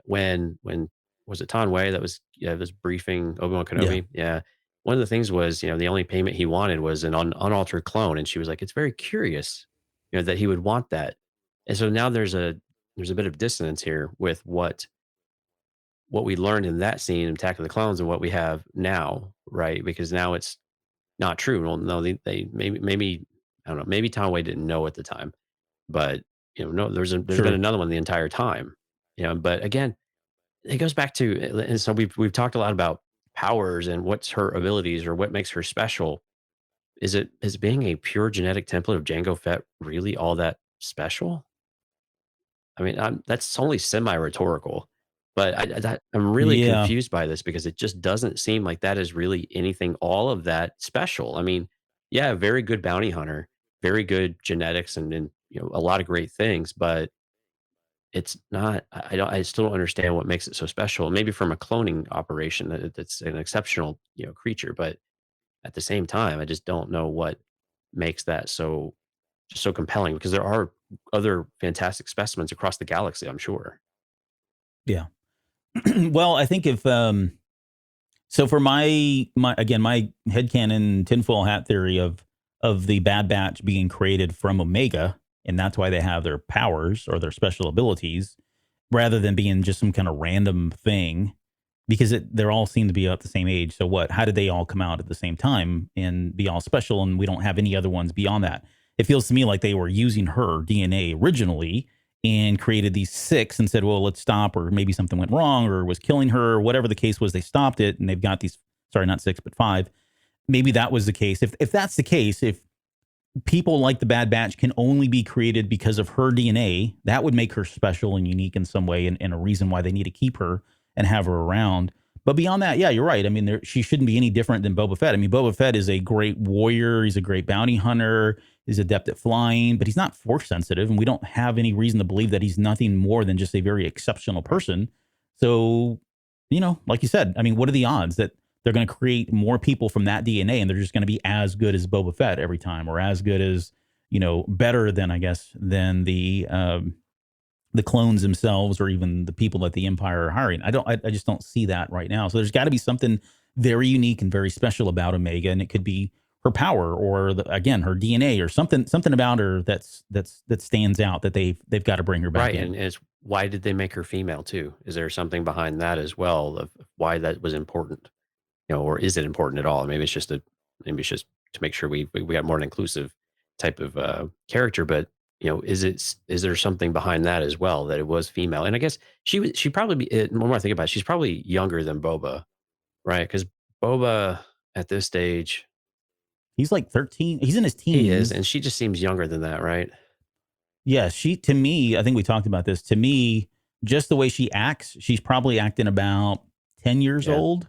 when was it Tan Wei that was briefing Obi-Wan Yeah. Kenobi? Yeah. one of the things was, the only payment he wanted was an unaltered clone, and she was like, "It's very curious, that he would want that." And so now there's a bit of dissonance here with what we learned in that scene in Attack of the Clones and what we have now, right? Because now it's not true. Well, no, they maybe I don't know, maybe Tom Wade didn't know at the time, but no, there's been Sure. another one the entire time. But again, it goes back to, and so we've talked a lot about powers and what's her abilities or what makes her special. Is being a pure genetic template of Jango Fett really all that special? I mean, that's only semi-rhetorical, but I'm really Yeah. confused by this because it just doesn't seem like that is really anything all of that special. I mean, yeah, very good bounty hunter, very good genetics, and a lot of great things, but it's not. I still don't understand what makes it so special. Maybe from a cloning operation, that's an exceptional creature, but at the same time, I just don't know what makes that so compelling because there are other fantastic specimens across the galaxy, I'm sure. Yeah. Well, I think if so for my again my headcanon tinfoil hat theory of the Bad Batch being created from Omega, and that's why they have their powers or their special abilities, rather than being just some kind of random thing, because they're all seem to be at the same age. So what? How did they all come out at the same time and be all special, and we don't have any other ones beyond that? It feels to me like they were using her DNA originally and created these six and said, well, let's stop, or maybe something went wrong or was killing her, or whatever the case was, they stopped it and they've got these, sorry, not six, but five. Maybe that was the case. If that's the case, if people like the Bad Batch can only be created because of her DNA, that would make her special and unique in some way, and a reason why they need to keep her and have her around. But beyond that, yeah, you're right. I mean, she shouldn't be any different than Boba Fett. I mean, Boba Fett is a great warrior. He's a great bounty hunter. He's adept at flying, but he's not force sensitive, and we don't have any reason to believe that he's nothing more than just a very exceptional person. So, like you said, I mean, what are the odds that they're going to create more people from that DNA and they're just going to be as good as Boba Fett every time, or as good as, better than, I guess, than the clones themselves, or even the people that the Empire are hiring. I just don't see that right now. So there's got to be something very unique and very special about Omega, and it could be her power, or again, her DNA, or something about her that stands out, that they've got to bring her back Right, in. and it's why did they make her female too? Is there something behind that as well of why that was important? Or is it important at all? Maybe it's just to make sure we got more an inclusive type of character, but is there something behind that as well that it was female? And I guess she probably the more I think about it, she's probably younger than Boba, right? Because Boba at this stage, He's like 13. He's in his he is, and teens. she just seems younger than that, right? Yeah, to me, I think we talked about this. To me, just the way she acts, she's probably acting about 10 years Yeah. old,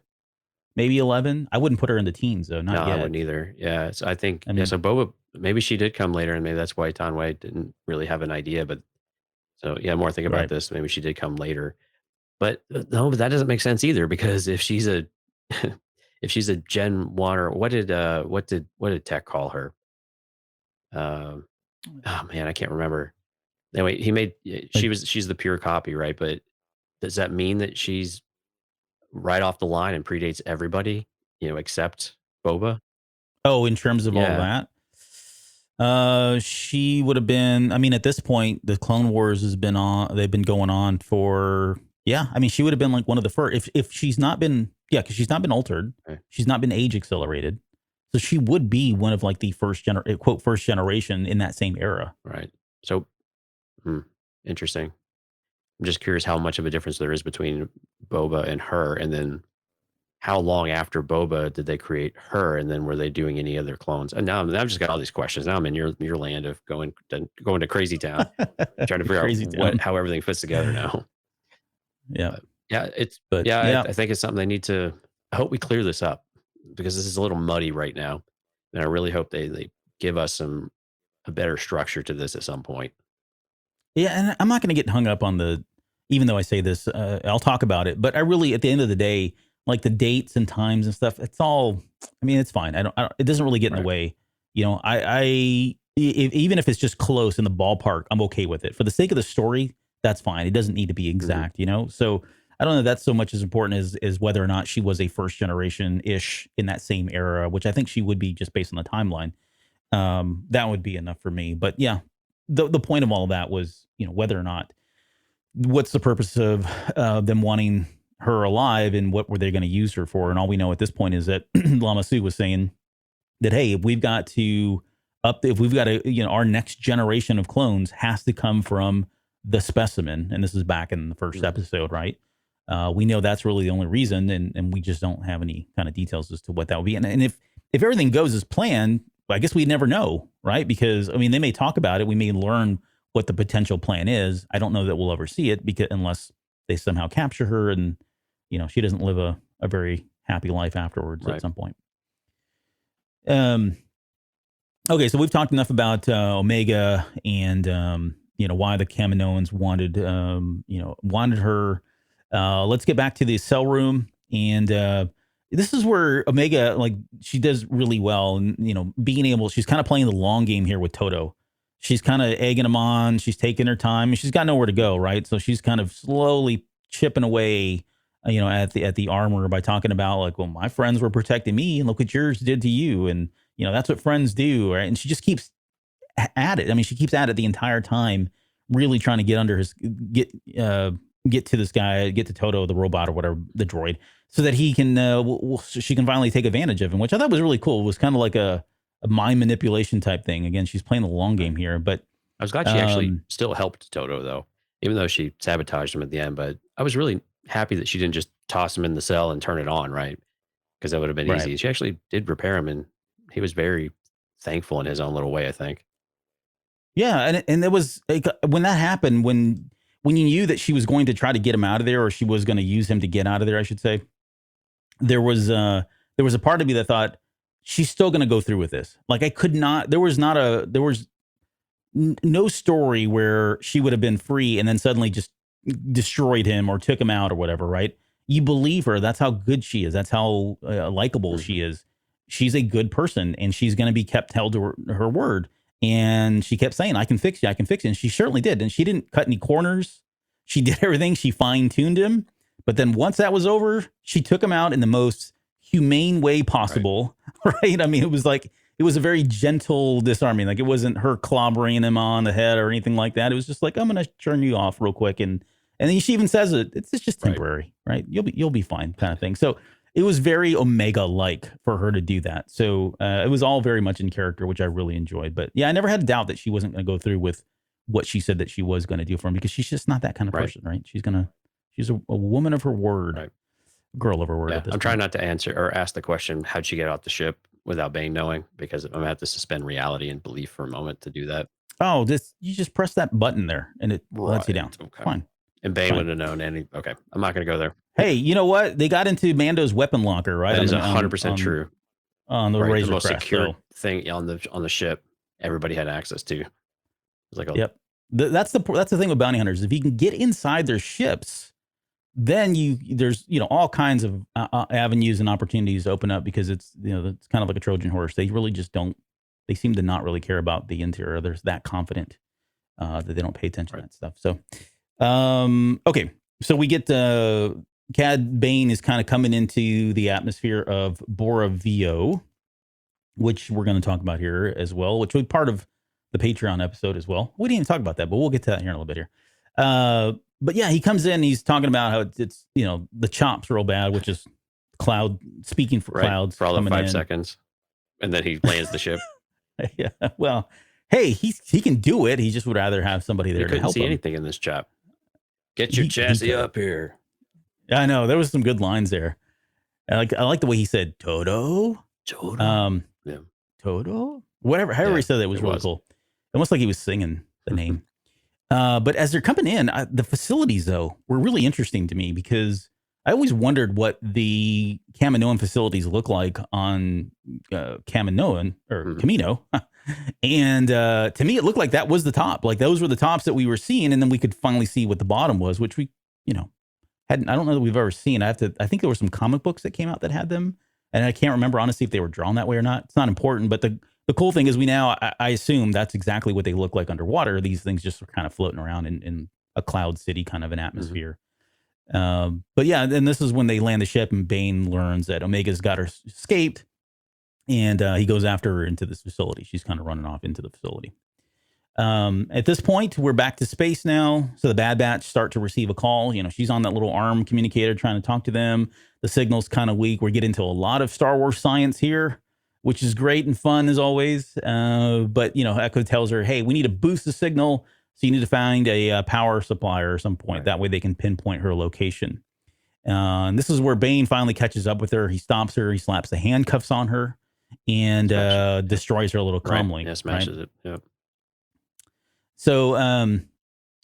maybe 11. I wouldn't put her in the teens, though, No, not I yet. wouldn't either. Yeah, so I think I yeah. mean, So Boba, maybe she did come later, and maybe that's why Tanway didn't really have an idea. But so yeah, more I think about right. this, maybe she did come later. But no, but that doesn't make sense either because if she's a if she's a Gen 1, or what did Tech call her? Um, oh man, I can't remember. Anyway, Like, she's the pure copy, right? But does that mean that she's right off the line and predates everybody, except Boba? oh, in terms of all Yeah, that, she would have been, I mean, at this point, the Clone Wars they've been going on for, yeah. I mean, she would have been like one of the first, if she's not been, yeah, because she's not been altered. okay, She's not been age accelerated. So she would be one of like the first generation in that same era. right. So, hmm, interesting. I'm just curious how much of a difference there is between Boba and her, and then how long after Boba did they create her, and then were they doing any other clones? And now I've just got all these questions. Now I'm in your land of going to crazy town, trying to figure out Crazy town. how everything fits together now. Yeah. But yeah, But yeah, I think it's something they need to. I hope we clear this up because this is a little muddy right now, and I really hope they give us a better structure to this at some point. yeah, and I'm not going to get hung up on even though I say this, I'll talk about it. But I really, at the end of the day, like the dates and times and stuff, it's all, I mean, it's fine. It doesn't really get in the Right. way. Even if it's just close in the ballpark, I'm okay with it. For the sake of the story, that's fine. It doesn't need to be Mhm. exact. So I don't know if that's so much as important as whether or not she was a first generation ish in that same era, which I think she would be just based on the timeline. That would be enough for me. But yeah, the point of all of that was, whether or not, what's the purpose of them wanting her alive, and what were they going to use her for? And all we know at this point is that Lama Su was saying that, hey, if we've got our next generation of clones has to come from the specimen. And this is back in the first episode, right? We know that's really the only reason, and we just don't have any kind of details as to what that would be. And if everything goes as planned, I guess we never know, right? Because they may talk about it, we may learn what the potential plan is. I don't know that we'll ever see it, because unless they somehow capture her and she doesn't live a very happy life afterwards at some point. Okay, so we've talked enough about Omega and why the Kaminoans wanted her. Let's get back to the cell room, and this is where Omega, she does really well, and she's kind of playing the long game here with Toto. She's kind of egging him on. She's taking her time. She's got nowhere to go, right? So she's kind of slowly chipping away, at the armor by talking about well, my friends were protecting me, and look what yours did to you, and that's what friends do, right? And she just keeps at it. She keeps at it the entire time, really trying to get to this guy, get to Toto, the robot or whatever, the droid, so that he can, she can finally take advantage of him, which I thought was really cool. It was kind of like a mind manipulation type thing. Again, she's playing the long game here, but I was glad she actually still helped Toto, though, even though she sabotaged him at the end. But I was really happy that she didn't just toss him in the cell and turn it on, right? Because that would have been easy. She actually did repair him, and he was very thankful in his own little way, I think. Yeah, and it was when that happened, when you knew that she was going to try to get him out of there, or she was going to use him to get out of there, I should say. There was a part of me that thought she's still going to go through with this. There was no story where she would have been free and then suddenly just destroyed him or took him out or whatever, right? You believe her. That's how good she is. That's how likable she is. She's a good person, and she's going to be kept held to her word. And she kept saying, I can fix you. I can fix you. And she certainly did. And she didn't cut any corners. She did everything. She fine-tuned him. But then once that was over, she took him out in the most humane way possible. Right? It was a very gentle disarming. It wasn't her clobbering him on the head or anything like that. It was just I'm going to turn you off real quick. And then she even says it's just temporary, right? You'll be fine, kind of thing. So it was very Omega-like for her to do that. So it was all very much in character, which I really enjoyed. But yeah, I never had a doubt that she wasn't going to go through with what she said that she was going to do for him, because she's just not that kind of person, right? She's a woman of her word, girl of her word. Yeah, I'm trying not to answer or ask the question, how'd she get off the ship without Bane knowing? Because I'm going to have to suspend reality and belief for a moment to do that. Oh, you just press that button there and it lets you down. Okay. Fine. And Bane wouldn't have known okay, I'm not going to go there. Hey, you know what? They got into Mando's weapon locker, right? That is 100% true. On the Razor the most Crest, secure thing on the ship, everybody had access to. It was yep. That's the thing with bounty hunters. If you can get inside their ships, then there's all kinds of avenues and opportunities open up, because it's it's kind of like a Trojan horse. They really just don't. They seem to not really care about the interior. They're that confident that they don't pay attention to that stuff. So, okay. So we get Cad Bane is kind of coming into the atmosphere of Bora Vio, which we're going to talk about here as well, which will be part of the Patreon episode as well. We didn't even talk about that, but we'll get to that here in a little bit here. But yeah, he comes in, he's talking about how it's the chops real bad, which is Cloud speaking for Clouds for all the 5 seconds, and then he lands the ship. Yeah, well, hey, he can do it. He just would rather have somebody there to help him. Couldn't see anything in this chop. Get your chassis up here. Yeah, I know. There was some good lines there. I like the way he said Toto. Yeah. Toto. Whatever. However he said that was really cool. Almost like he was singing the name. But as they're coming in, the facilities though were really interesting to me, because I always wondered what the Kaminoan facilities look like on Kaminoan or Camino. And to me, it looked like that was the top. Like those were the tops that we were seeing, and then we could finally see what the bottom was, which we, hadn't. I don't know that we've ever seen. I think there were some comic books that came out that had them, and I can't remember honestly if they were drawn that way or not. It's not important, but the cool thing is I assume that's exactly what they look like underwater. These things just are kind of floating around in a cloud city kind of an atmosphere. But yeah, then this is when they land the ship, and Bane learns that Omega's got her escaped, and he goes after her into this facility. She's kind of running off into the facility. At this point, we're back to space now. So the Bad Batch start to receive a call. She's on that little arm communicator trying to talk to them. The signal's kind of weak. We get into a lot of Star Wars science here, which is great and fun as always. But Echo tells her, hey, we need to boost the signal. So you need to find a power supplier at some point. Right. That way they can pinpoint her location. And this is where Bane finally catches up with her. He stops her. He slaps the handcuffs on her and destroys her little comm link. Yeah, smashes it. Yep. So, and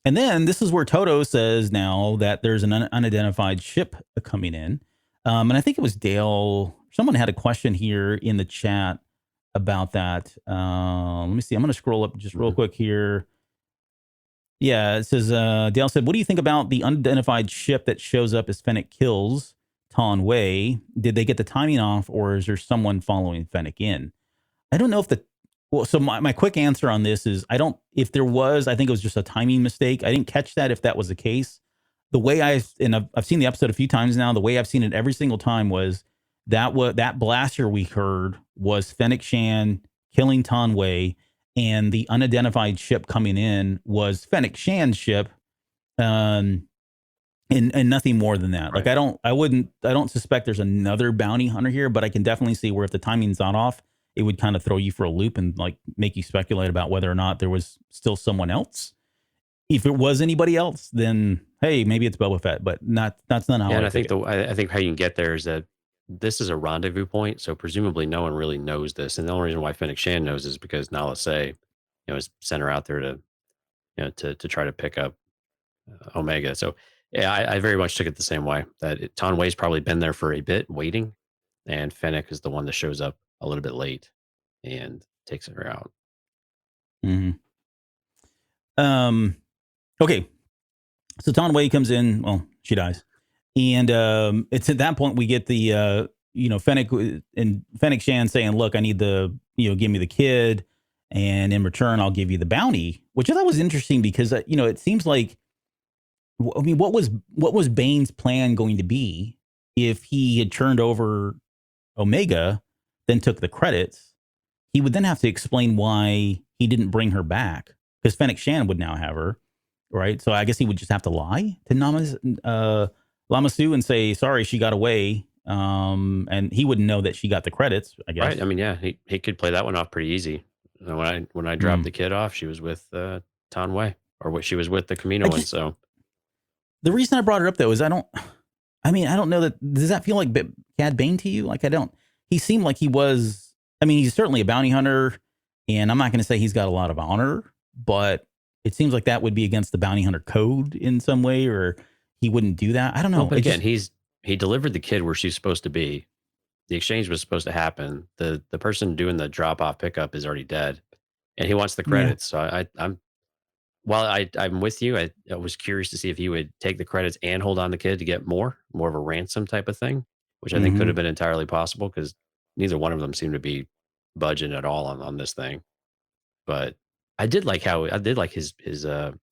then this is where Toto says now that there's an unidentified ship coming in. And I think it was Dale. Someone had a question here in the chat about that. Let me see. I'm going to scroll up just real quick here. Yeah, it says, Dale said, what do you think about the unidentified ship that shows up as Fennec kills Ton Wei? Did they get the timing off, or is there someone following Fennec in? I don't know if so my quick answer on this is if there was, I think it was just a timing mistake. I didn't catch that if that was the case. The way I've seen the episode a few times now, the way I've seen it every single time was that blaster we heard was Fennec Shand killing Ton Wei, and the unidentified ship coming in was Fennec Shand's ship, and nothing more than that. Right. Like I don't suspect there's another bounty hunter here, but I can definitely see where if the timing's not off, it would kind of throw you for a loop and like make you speculate about whether or not there was still someone else. If it was anybody else, then hey, maybe it's Boba Fett, but that's not how. Yeah, and I think how you can get there is that this is a rendezvous point, so presumably no one really knows this, and the only reason why Fennec Shand knows is because Nala Se, has sent her out there to try to pick up Omega. So yeah, I very much took it the same way that Ton Wei's probably been there for a bit waiting, and Fennec is the one that shows up a little bit late and takes her out. Mm-hmm. Okay. So Ton Wei comes in. Well, she dies. And it's at that point we get the, Fennec and Fennec Shand saying, look, I need give me the kid. And in return, I'll give you the bounty, which I thought was interesting because, it seems like, what was Bane's plan going to be if he had turned over Omega, then took the credits? He would then have to explain why he didn't bring her back, because Fennec Shand would now have her, right? So I guess he would just have to lie to Lamasu and say, sorry, she got away. And he wouldn't know that she got the credits, I guess. Right. I mean, yeah, he could play that one off pretty easy. When I dropped the kid off, she was with Ton Wei, or she was with the Camino. So the reason I brought her up though is I don't know that, does that feel like Cad Bane to you? Like he seemed like he was, he's certainly a bounty hunter, and I'm not going to say he's got a lot of honor, but it seems like that would be against the bounty hunter code in some way, or he wouldn't do that. I don't know. Well, but again, he delivered the kid where she's supposed to be. The exchange was supposed to happen. The person doing the drop off pickup is already dead, and he wants the credits. Yeah. So I'm with you. I was curious to see if he would take the credits and hold on the kid to get more of a ransom type of thing, which I think could have been entirely possible because neither one of them seemed to be budging at all on this thing. But I did like his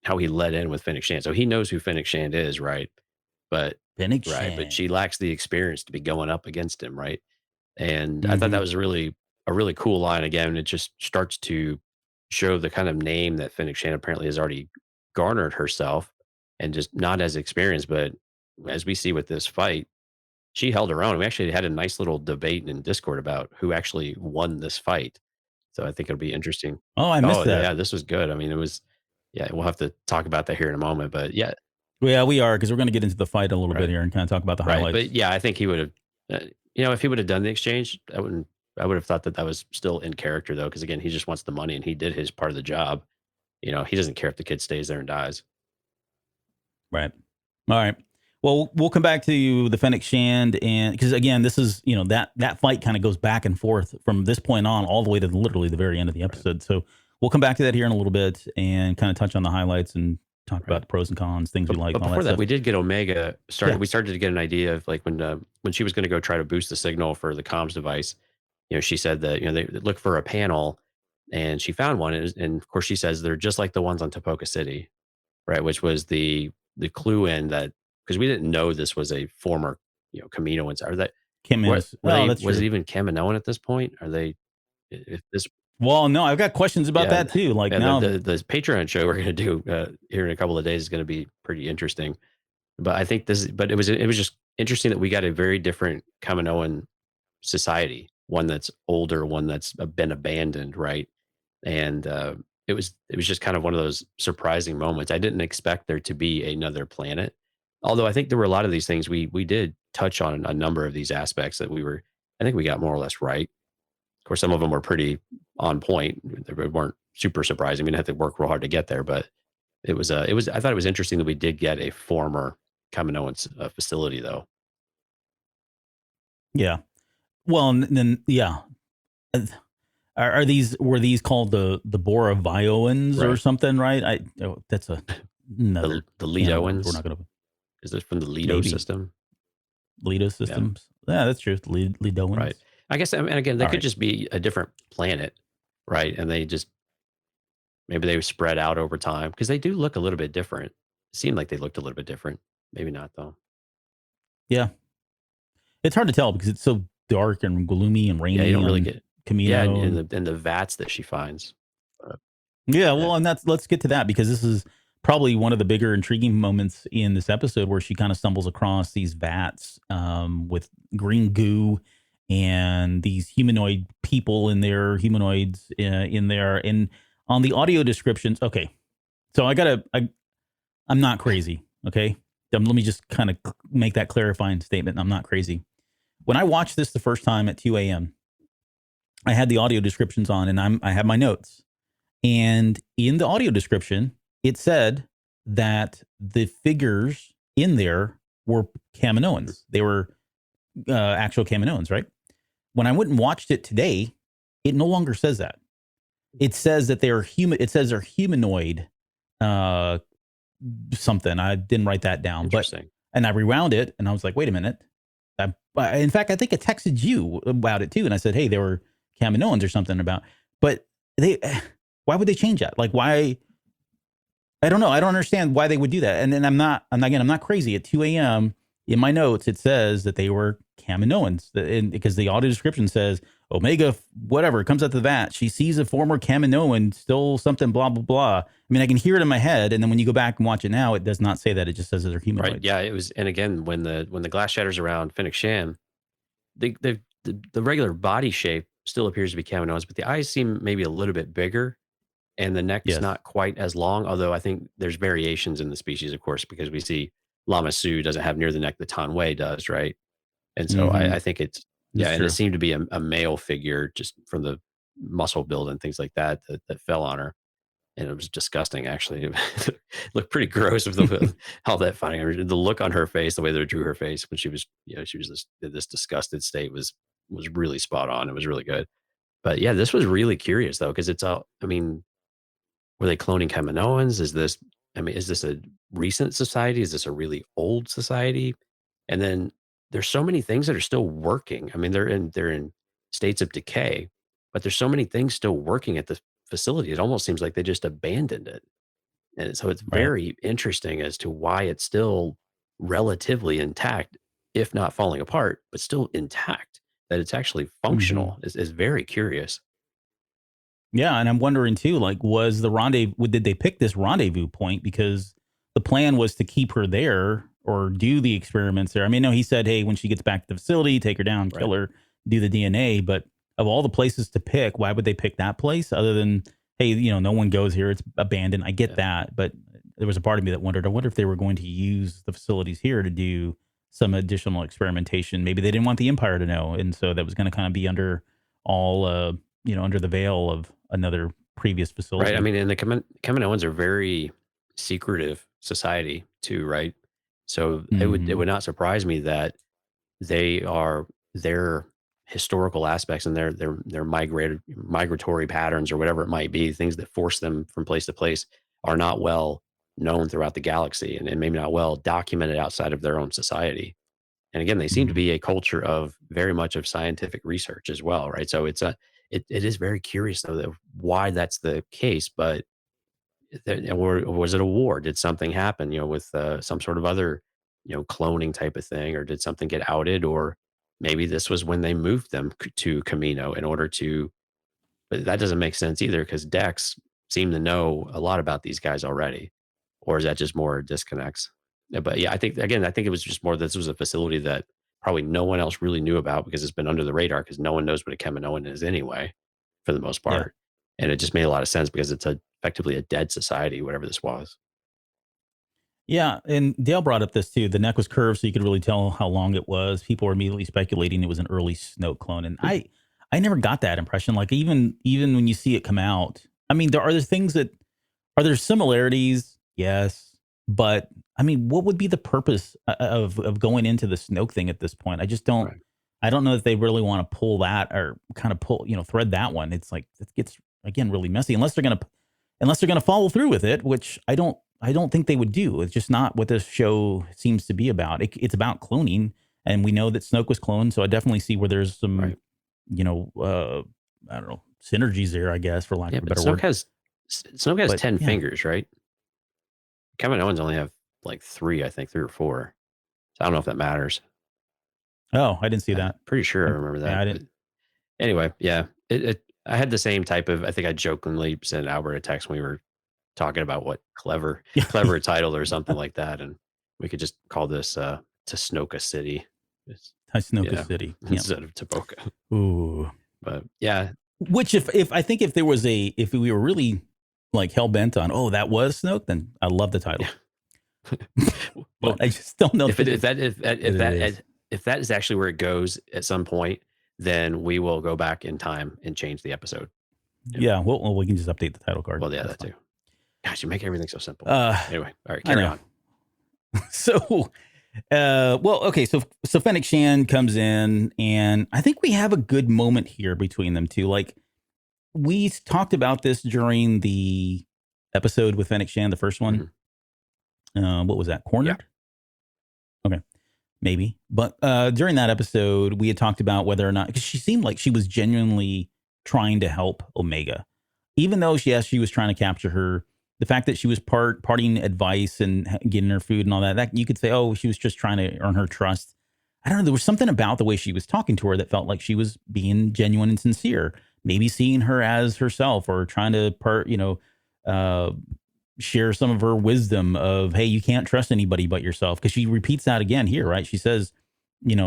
how he led in with Fennec Shand. So he knows who Fennec Shand is, right? But Fennec right, Shand. but she lacks the experience to be going up against him, right? And I thought that was a really cool line. Again, it just starts to show the kind of name that Fennec Shand apparently has already garnered herself, and just not as experienced, but as we see with this fight, she held her own. We actually had a nice little debate in Discord about who actually won this fight. So I think it'll be interesting. Oh, I missed that. Yeah, this was good. I mean, it was, we'll have to talk about that here in a moment, but yeah. Yeah, we are, because we're going to get into the fight a little bit here and kind of talk about the highlights. But yeah, I think he would have, if he would have done the exchange, I would have thought that was still in character though, because again, he just wants the money and he did his part of the job. He doesn't care if the kid stays there and dies. Right. All right. Well, we'll come back to the Fennec Shand, and because again, this is that fight kind of goes back and forth from this point on all the way to literally the very end of the episode. Right. So we'll come back to that here in a little bit and kind of touch on the highlights and talk about the pros and cons, things we like. But before that, we did get Omega started. Yeah. We started to get an idea of like when she was going to go try to boost the signal for the comms device. She said that they look for a panel, and she found one, and of course she says they're just like the ones on Topoka City, right? Which was the clue in that because we didn't know this was a former, Kaminoans. Are that what Chemist. were Well, they? that's Was it true. even Kaminoan at this point? Are they? If this, Well, no, I've got questions about yeah, that too. Like yeah, now, the Patreon show we're gonna do here in a couple of days is gonna be pretty interesting. But I think but it was just interesting that we got a very different Kaminoan society, one that's older, one that's been abandoned, right? And it was just kind of one of those surprising moments. I didn't expect there to be another planet, although I think there were a lot of these things we did touch on a number of these aspects that I think we got more or less right. Of course, some of them were pretty on point. They weren't super surprising. We didn't have to work real hard to get there, but it was. I thought it was interesting that we did get a former Kaminoans facility, though. yeah. Well, and then yeah. Uh, are these were these called the Bora Vioans or Right. something? Right. That's another The can of worms. We're Ledoans. not going to Is this from the Ledo maybe system? Lido Yeah. systems. Yeah, that's true. Right. Lidoans. I guess, and again, they All could right. just be a different planet, right? And maybe they were spread out over time because they do look a little bit different. It seemed like they looked a little bit different. Maybe not though. Yeah, it's hard to tell because it's so dark and gloomy and Yeah, you rainy don't really on get. Yeah, Camino. and the vats that she finds. Uh, Yeah, yeah, well, and let's get to that because this is probably one of the bigger intriguing moments in this episode where she kind of stumbles across these vats with green goo and these humanoid people in there, humanoids in there, and on the audio descriptions. Okay, so I'm not crazy. Okay, let me just kind of make that clarifying statement. I'm not crazy. When I watched this the first time at 2 a.m., I had the audio descriptions on, and I have my notes. And in the audio description, it said that the figures in there were Kaminoans. They were actual Kaminoans, right? When I went and watched it today, it no longer says that. It says that they are human. It says they're humanoid uh, something. I didn't write that down, interesting. and I rewound it, and I was like, wait a minute. In fact, I think I texted you about it too, and I said, hey, they were Kaminoans or something about. But they, why would they change that? Like, why? I don't know. I don't understand why they would do that. And then I'm not crazy. At 2 a.m. in my notes, it says that they were Kaminoans because the audio description says Omega, whatever, comes out the vat. She sees a former Kaminoan, still something, blah, blah, blah. I mean, I can hear it in my head. And then when you go back and watch it now, it does not say that. It just says that they're humanoids. Right. Yeah. It was, and again, when the glass shatters around Fennec Shand, the regular body shape still appears to be Kaminoans, but the eyes seem maybe a little bit bigger, and the neck's Yes. not quite as long. Although I think there's variations in the species, of course, because we see Lama Su doesn't have near the neck that Tanwei does, right? And so Mm-hmm. I think it's That's and it true. seemed to be a male figure just from the muscle build and things like that fell on her, and it was disgusting. Actually, it looked pretty gross with how that finding her, the look on her face, the way they drew her face when she was, she was this disgusted state was really spot on. It was really good. But yeah, this was really curious though, because it's all. I mean, were they cloning Kaminoans? Is this a recent society? Is this a really old society? And then there's so many things that are still working. I mean, they're in states of decay, but there's so many things still working at the facility. It almost seems like they just abandoned it. And so it's Right. very interesting as to why it's still relatively intact, if not falling apart, but still intact. That it's actually Mm-hmm. functional is very curious. Yeah, and I'm wondering too, like, was the rendezvous? Did they pick this rendezvous point because the plan was to keep her there or do the experiments there? I mean, no, he said, "Hey, when she gets back to the facility, take her down, Right. kill her, do the DNA." But of all the places to pick, why would they pick that place? Other than, hey, no one goes here; it's abandoned. I get Yeah. that, but there was a part of me that wondered. I wonder if they were going to use the facilities here to do some additional experimentation. Maybe they didn't want the Empire to know, and so that was going to kind of be under all under the veil of another previous Right. I facility. mean, and the Kaminoans are very secretive society too, right? So it Mhm. would not surprise me that their historical aspects and their migratory patterns or whatever it might be, things that force them from place to place are not well known throughout the galaxy and maybe not well documented outside of their own society. And again, they seem to Mhm. be a culture of very much of scientific research as well, right? So it is very curious though that why that's the case, but or was it a war? Did something happen, with some sort of other cloning type of thing, or did something get outed, or maybe this was when they moved them to Camino in order to. But that doesn't make sense either because Dex seemed to know a lot about these guys already, or is that just more disconnects? But yeah, I think it was just more. This was a facility that probably no one else really knew about because it's been under the radar because no one knows what a Kaminoan is anyway, for the most Yeah. part. And it just made a lot of sense because it's effectively a dead society, whatever this was. Yeah, and Dale brought up this too. The neck was curved, so you could really tell how long it was. People were immediately speculating it was an early Snoke clone, and I never got that impression. Like even when you see it come out, I mean, there things that are there similarities, yes, but I mean, what would be the purpose of going into the Snoke thing at this point? I just don't. Right. I don't know if they really want to pull that or kind of pull, thread that one. It's like it gets again really messy unless they're gonna follow through with it, which I don't think they would do. It's just not what this show seems to be about. It's about cloning, and we know that Snoke was cloned, so I definitely see where there's some, Right. I don't know, synergies there, I guess, for lack Yeah, of a but better word. Snoke has But 10 yeah. fingers, right? Kaminoans only have like three, I think, three or four. So I don't know if that matters. Oh, I didn't see that. Pretty sure I I'm- remember yeah, that. I But didn't. anyway, yeah, I had the same type of. I think I jokingly sent Albert a text when we were talking about what clever title or something like that, and we could just call this Tasnoka City. It's, Snoke yeah, City. Yeah. instead of Taboka. Ooh. But yeah, Which if I think if we were really like hell bent on that was Snoke, then I love the title. well, But I just don't know if it is. that is actually where it goes at some point, then we will go back in time and change the episode. Yeah, well, we can just update the title card. Well, yeah, That's that fine. too. Gosh, you make everything so simple. Uh, Anyway, all right, I carry know. on. So, well, okay. So Fennec Shand comes in, and I think we have a good moment here between them two. Like we talked about this during the episode with Fennec Shand, the first one. What was that? Cornered? Okay, maybe. But during that episode, we had talked about whether or not because she seemed like she was genuinely trying to help Omega, even though she was trying to capture her. The fact that she was parting advice and getting her food and all that you could say, oh, she was just trying to earn her trust. I don't know. There was something about the way she was talking to her that felt like she was being genuine and sincere. Maybe seeing her as herself or trying to share some of her wisdom of, hey, you can't trust anybody but yourself. Because she repeats that again here, right? She says, you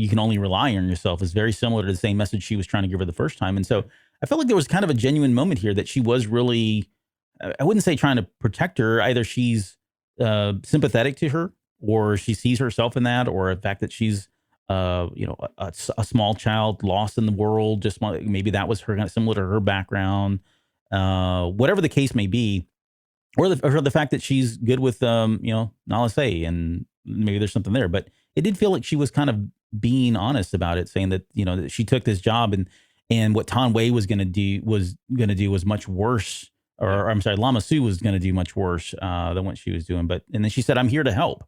can only rely on yourself. It's very similar to the same message she was trying to give her the first time. And so I felt like there was kind of a genuine moment here that she was really, I wouldn't say trying to protect her. Either she's sympathetic to her or she sees herself in that, or the fact that she's, a small child lost in the world. Just maybe that was her kind of similar to her background. Whatever the case may be, or the fact that she's good with, Nala Se, and maybe there's something there. But it did feel like she was kind of being honest about it, saying that, that she took this job and what Tan Wei was going to do was much worse. Or I'm sorry, Lama Su was going to do much worse than what she was doing. And then she said, I'm here to help.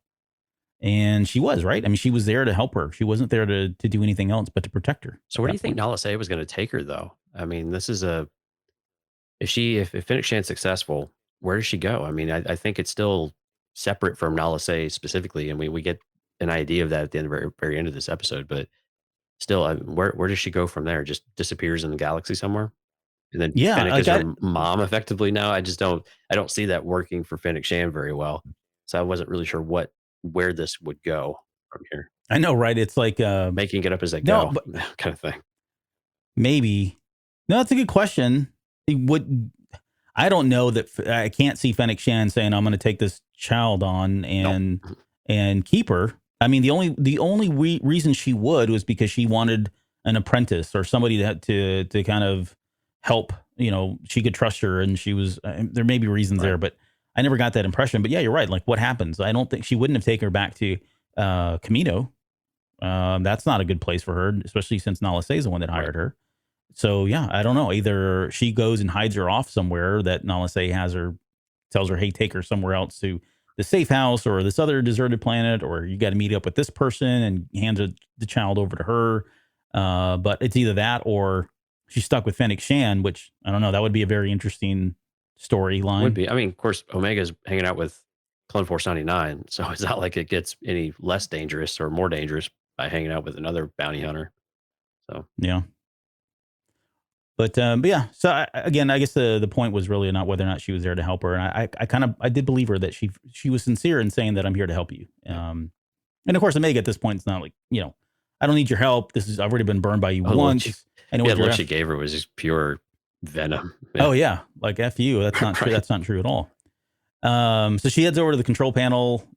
And she was, right? I mean, she was there to help her. She wasn't there to do anything else but to protect her. So where do you think Nala Se was going to take her, though? I mean, this is if Fennec Shand's successful, where does she go? I mean, I think it's still separate from Nala Se specifically, and we get an idea of that at the end, very, very end of this episode. But still, where does she go from there? Just disappears in the galaxy somewhere, and then Yeah, Fennec is her mom effectively now. I don't see that working for Fennec Shand very well. So I wasn't really sure where this would go from here. I know, right? It's like Making it up as they no, go, but kind of thing. maybe. No, that's a good question. I don't know that I can't see Fennec Shand saying I'm going to take this child on and keep her. I mean, the only reason she would was because she wanted an apprentice or somebody to kind of help. She could trust her, and she was. There may be reasons there, but I never got that impression. But yeah, you're right. Like, what happens? I don't think she wouldn't have taken her back to Camino. That's not a good place for her, especially since Nala Se is the one that hired her. So yeah, I don't know. Either she goes and hides her off somewhere that Nala Se tells her, hey, take her somewhere else to the safe house or this other deserted planet, or you got to meet up with this person and hand the child over to her. But it's either that or she's stuck with Fennec Shand, which I don't know. That would be a very interesting storyline. Would be. I mean, of course, Omega's hanging out with Clone Force 99. So it's not like it gets any less dangerous or more dangerous by hanging out with another bounty hunter. So Yeah. But yeah, so again, I guess the point was really not whether or not she was there to help her, and I did believe her that she was sincere in saying that I'm here to help you. yeah. And of course, Omega at this point, it's not like I don't need your help. I've already been burned by you Oh, the look she, once. I know yeah, what the you're look she gave her was just pure venom. Oh Yeah. yeah, like F you. That's not true. Right. That's not true at all. So she heads over to the control panel,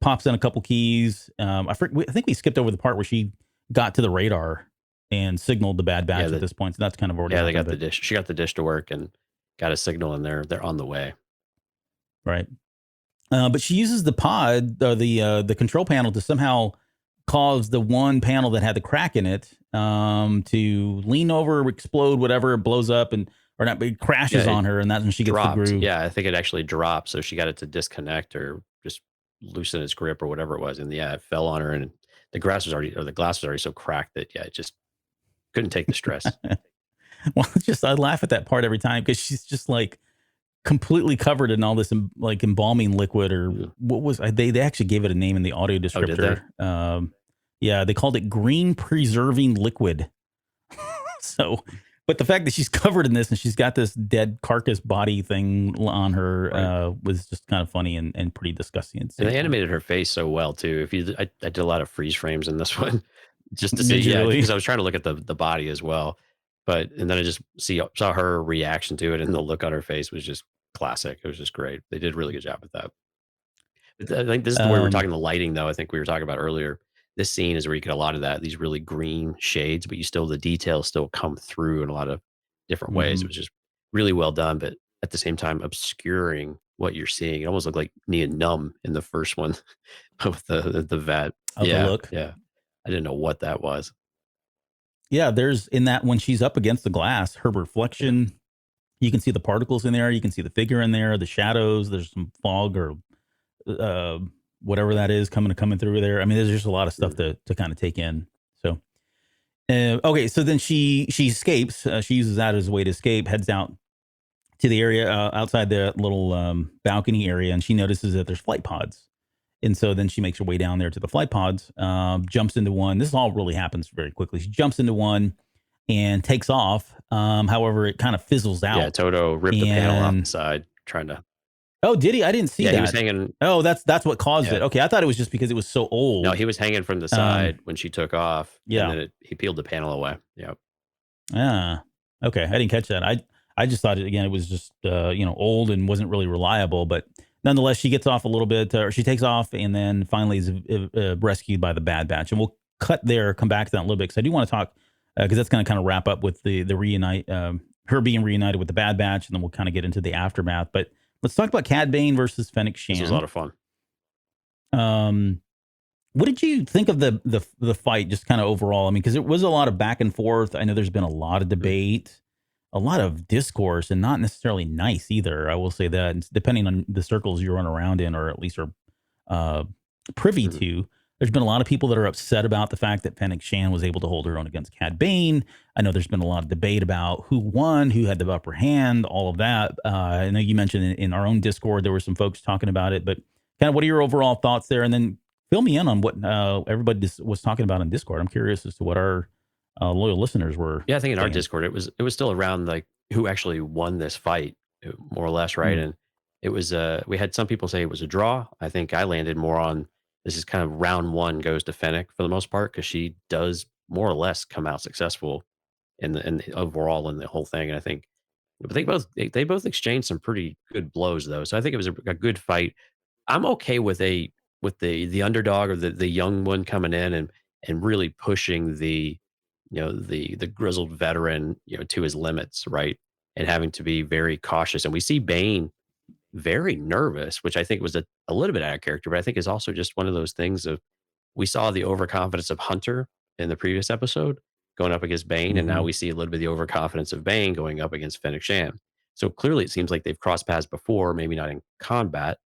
pops in a couple keys. I think we skipped over the part where she got to the radar and signaled the Bad Batch at this point. So that's kind of already Yeah, they happened. got the dish. She got the dish to work and got a signal in there. They're on the way. Right. But she uses the pod, the control panel, to somehow cause the one panel that had the crack in it to lean over, explode, whatever, it blows up, or not, but it crashes on her, and that's when she gets the groove. Yeah, I think it actually dropped, so she got it to disconnect or just loosen its grip or whatever it was, and yeah, it fell on her, and the glass was already so cracked that it just couldn't take the stress. Well, I laugh at that part every time because she's just like completely covered in all this like embalming liquid, or what was they actually gave it a name in the audio descriptor. Yeah, they called it green preserving liquid. So, but the fact that she's covered in this and she's got this dead carcass body thing on her was just kind of funny and pretty disgusting. And they animated her face so well too. I did a lot of freeze frames in this one just to Did see, you really? because I was trying to look at the body as well. And then I just saw her reaction to it, and the look on her face was just classic. It was just great. They did a really good job with that. But I think this is where we're talking the lighting, though. I think we were talking about earlier. This scene is where you get a lot of that, these really green shades, but the details still come through in a lot of different ways. It was just really well done, but at the same time obscuring what you're seeing. It almost looked like Neon Numb in the first one with the vat. The look. Yeah. I didn't know what that was. Yeah, there's in that when she's up against the glass, her reflection, you can see the particles in there, you can see the figure in there, the shadows, there's some fog or whatever that is coming through there. I mean, there's just a lot of stuff to kind of take in. So, okay, so then she escapes. She uses that as a way to escape. Heads out to the area outside the little balcony area, and she notices that there's flight pods. And so then she makes her way down there to the flight pods, jumps into one. This all really happens very quickly. She jumps into one and takes off. However, it kind of fizzles out. Yeah, Toto ripped the panel off the side trying to. Oh, did he? I didn't see that. He was hanging. Oh, that's what caused it. Okay, I thought it was just because it was so old. No, he was hanging from the side when she took off. Yeah. And then he peeled the panel away. Yep. Ah, okay. I didn't catch that. I just thought it was just old and wasn't really reliable. But nonetheless, she gets off a little bit, or she takes off, and then finally is rescued by the Bad Batch. And we'll cut there, come back to that in a little bit because I do want to talk because that's going to kind of wrap up with the reunite, her being reunited with the Bad Batch, and then we'll kind of get into the aftermath. But let's talk about Cad Bane versus Fennec Shand. This was a lot of fun. What did you think of the fight, just kind of overall? I mean, because it was a lot of back and forth. I know there's been a lot of debate, a lot of discourse, and not necessarily nice either. I will say that, it's depending on the circles you run around in, or at least are privy to. There's been a lot of people that are upset about the fact that Fennec Shand was able to hold her own against Cad Bane. I know there's been a lot of debate about who won, who had the upper hand, all of that. I know you mentioned in our own Discord, there were some folks talking about it, but kind of what are your overall thoughts there? And then fill me in on what everybody was talking about in Discord. I'm curious as to what our loyal listeners were. Yeah, I think in our Discord, it was still around like who actually won this fight, more or less, right? And it was we had some people say it was a draw. I think I landed more on this is kind of round one goes to Fennec for the most part, because she does more or less come out successful in the overall in the whole thing. And I think, but they both exchanged some pretty good blows though. So I think it was a good fight. I'm okay with the underdog or the young one coming in and really pushing the grizzled veteran to his limits, right? And having to be very cautious. And we see Bane very nervous, which I think was a little bit out of character, but I think is also just one of those things of we saw the overconfidence of Hunter in the previous episode going up against Bane, and now we see a little bit of the overconfidence of Bane going up against Fennec Shand. So clearly it seems like they've crossed paths before, maybe not in combat,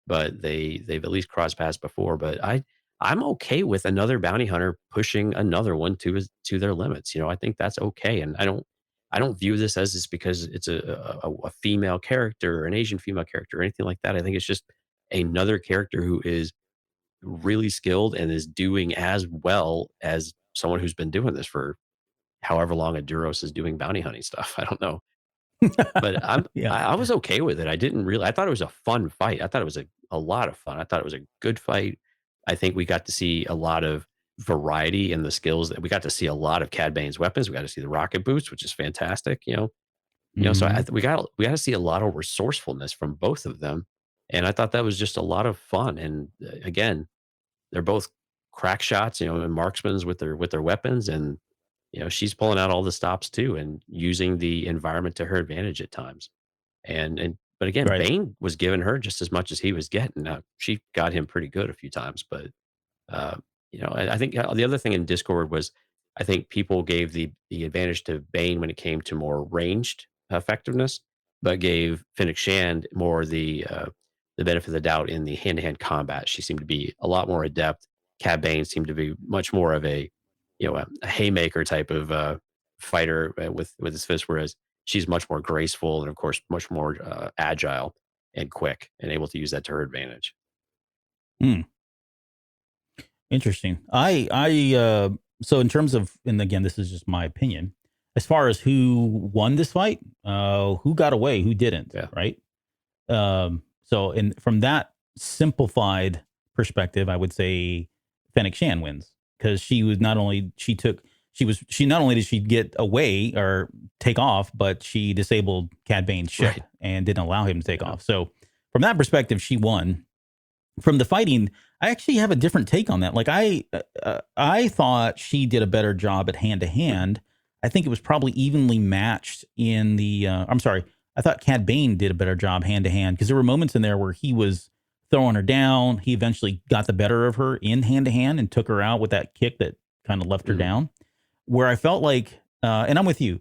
but they've at least crossed paths before. But I'm okay with another bounty hunter pushing another one to their limits. I think that's okay, and I don't view this as because it's a female character or an Asian female character or anything like that. I think it's just another character who is really skilled and is doing as well as someone who's been doing this for however long a Duros is doing bounty hunting stuff. I don't know. But Yeah. I was okay with it. I didn't really I thought it was a fun fight. I thought it was a lot of fun. I thought it was a good fight. I think we got to see a lot of variety in the skills that we got to see a lot of Cad Bane's weapons. We got to see the rocket boots, which is fantastic, you know. So Mhm. we got to see a lot of resourcefulness from both of them. And I thought that was just a lot of fun. And again, they're both crack shots, and marksmen with their weapons, and she's pulling out all the stops too, and using the environment to her advantage at times. But again, Right. Bane was giving her just as much as he was getting. She got him pretty good a few times, but uh, I think the other thing in Discord was I think people gave the advantage to Bane when it came to more ranged effectiveness, but gave Fennec Shand more the benefit of the doubt in the hand to hand combat. She seemed to be a lot more adept. Cad Bane seemed to be much more of a haymaker type of fighter with his fist, whereas she's much more graceful and of course much more agile and quick and able to use that to her advantage. Hmm. Interesting. So in terms of, and again, this is just my opinion, as far as who won this fight, who got away, who didn't, Yeah. right? So from that simplified perspective, I would say Fennec Shan wins because she not only did she get away or take off, but she disabled Cad Bane's ship Right. and didn't allow him to take Yeah. off. So from that perspective, she won. From the fighting, I actually have a different take on that. Like I thought she did a better job at hand to hand. I think it was probably evenly matched in the. I'm sorry, I thought Cad Bane did a better job hand to hand because there were moments in there where he was throwing her down. He eventually got the better of her in hand to hand and took her out with that kick that kind of left her Mhm. down. Where I felt like, and I'm with you.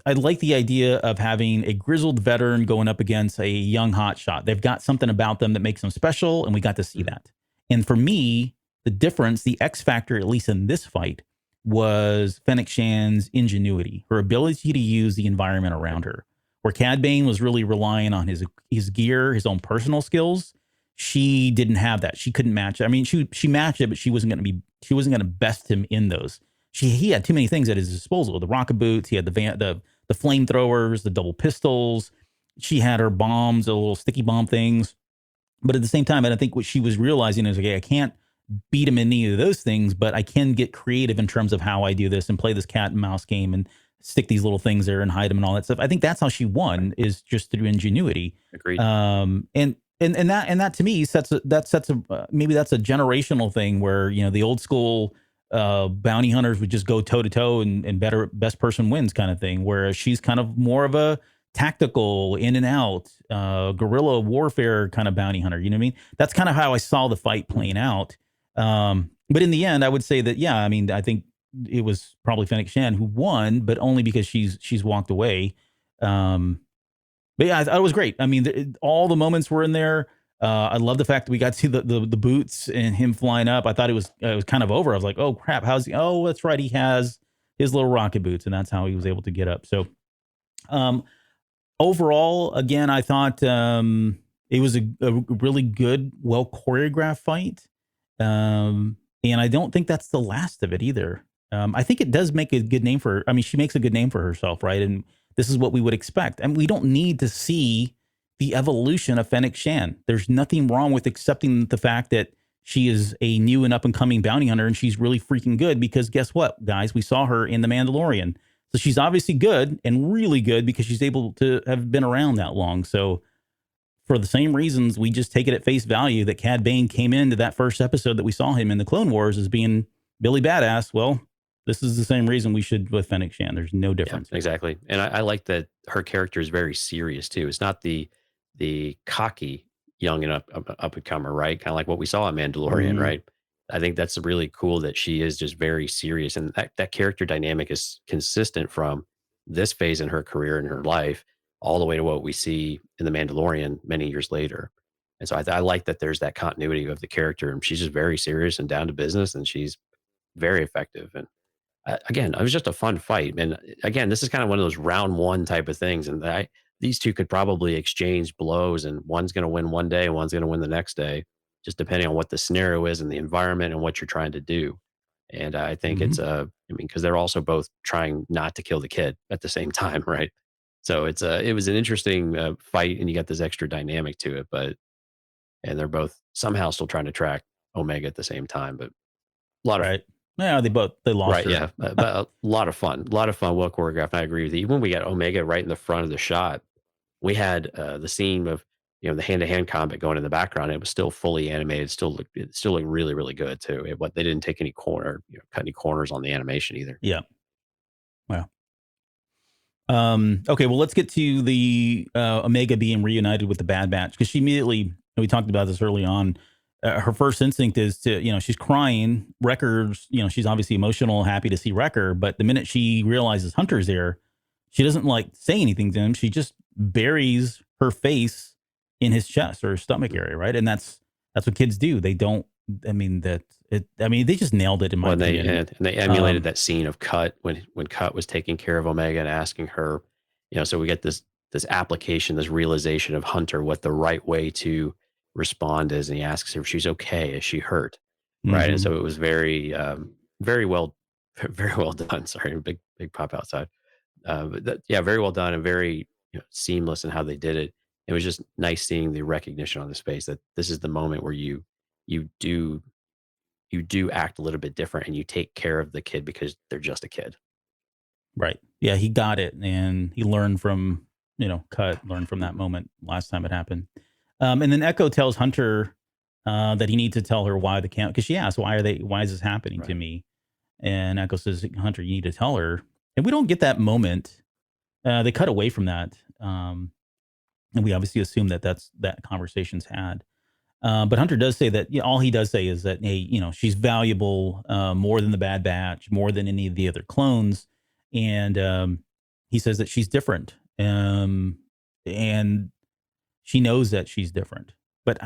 I like the idea of having a grizzled veteran going up against a young hotshot. They've got something about them that makes them special, and we got to see Mhm. that. And for me, the difference, the X factor, at least in this fight, was Fennec Shan's ingenuity, her ability to use the environment around her. Where Cad Bane was really relying on his gear, his own personal skills. She didn't have that. She couldn't match it. I mean, she matched it, but she wasn't going to best him in those. He had too many things at his disposal. The rocket boots, he had the flamethrowers, the double pistols. She had her bombs, the little sticky bomb things. But at the same time, I think what she was realizing is, okay, I can't beat him in any of those things, but I can get creative in terms of how I do this and play this cat and mouse game and stick these little things there and hide them and all that stuff. I think that's how she won, is just through ingenuity. Agreed. And that to me maybe that's a generational thing where the old school bounty hunters would just go toe to toe and best person wins kind of thing, whereas she's kind of more of a tactical in and out guerrilla warfare kind of bounty hunter. You know what I mean? That's kind of how I saw the fight playing out. But in the end, I would say that, yeah, I mean, I think it was probably Fennec Shand who won, but only because she's walked away. But yeah, I thought it was great. I mean, all the moments were in there. I love the fact that we got to see the boots and him flying up. I thought it was kind of over. I was like, oh crap, how's he? Oh, that's right, he has his little rocket boots, and that's how he was able to get up. So, um, overall, again, I thought it was a really good, well choreographed fight. And I don't think that's the last of it either. I think it does make a good name for. I mean, she makes a good name for herself, right? And this is what we would expect. And we don't need to see the evolution of Fennec Shand. There's nothing wrong with accepting the fact that she is a new and up and coming bounty hunter, and she's really freaking good. Because guess what, guys? We saw her in The Mandalorian. So she's obviously good and really good because she's able to have been around that long. So for the same reasons, we just take it at face value that Cad Bane came into that first episode that we saw him in the Clone Wars as being Billy Badass. Well, this is the same reason we should with Fennec Shand. There's no Yeah, difference. exactly. And I like that her character is very serious too. It's not the cocky young and up and comer, right? Kind of like what we saw in Mandalorian, Mhm. right? I think that's really cool that she is just very serious, and that character dynamic is consistent from this phase in her career and her life all the way to what we see in the Mandalorian many years later. And so I like that there's that continuity of the character, and she's just very serious and down to business, and she's very effective. And again, it was just a fun fight. And again, this is kind of one of those round one type of things. And these two could probably exchange blows, and one's going to win one day and one's going to win the next day, just depending on what the scenario is and the environment and what you're trying to do. And I think Mhm. it's I mean, because they're also both trying not to kill the kid at the same time, right? So it was an interesting fight, and you got this extra dynamic to it. But and they're both somehow still trying to track Omega at the same time. But a lot of Right. Yeah, they lost right, her. yeah, but a lot of fun, well choreographed. And I agree with you. Even when we got Omega right in the front of the shot, we had the scene of the hand to hand combat going in the background. It was still fully animated. It still looked really really good too. But they didn't take any cut any corners on the animation either. Yeah. Well. Okay, well, let's get to the Omega being reunited with the Bad Batch, because she immediately, and we talked about this early on. Her first instinct is to, she's crying. Wrecker's, she's obviously emotional, happy to see Wrecker, but the minute she realizes Hunter's there, she doesn't like say anything to him. She just buries her face in his chest or his stomach area, right? And that's what kids do. They don't. I mean that it. I mean they just nailed it in my When they opinion. and they emulated Um, that scene of Cut when Cut was taking care of Omega and asking her, so we get this application, this realization of Hunter, what the right way to respond is, and he asks her if she's okay, is she hurt, right? And mhm. so it was very very well very well done. Sorry, big pop outside. But yeah, very well done and very seamless in how they did it. It was just nice seeing the recognition on his face that this is the moment where you do you do act a little bit different and you take care of the kid because they're just a kid. Right. Yeah, he got it, and he learned from, Cut, learned from that moment last time it happened. And then Echo tells Hunter that he needs to tell her why the camp, because she asks, why is this happening to Right. me? And Echo says, Hunter, you need to tell her. And we don't get that moment. They cut away from that. And we obviously assume that conversation's had. But Hunter does say that, all he does say is that, hey, she's valuable more than the Bad Batch, more than any of the other clones. And he says that she's different. And she knows that she's different. But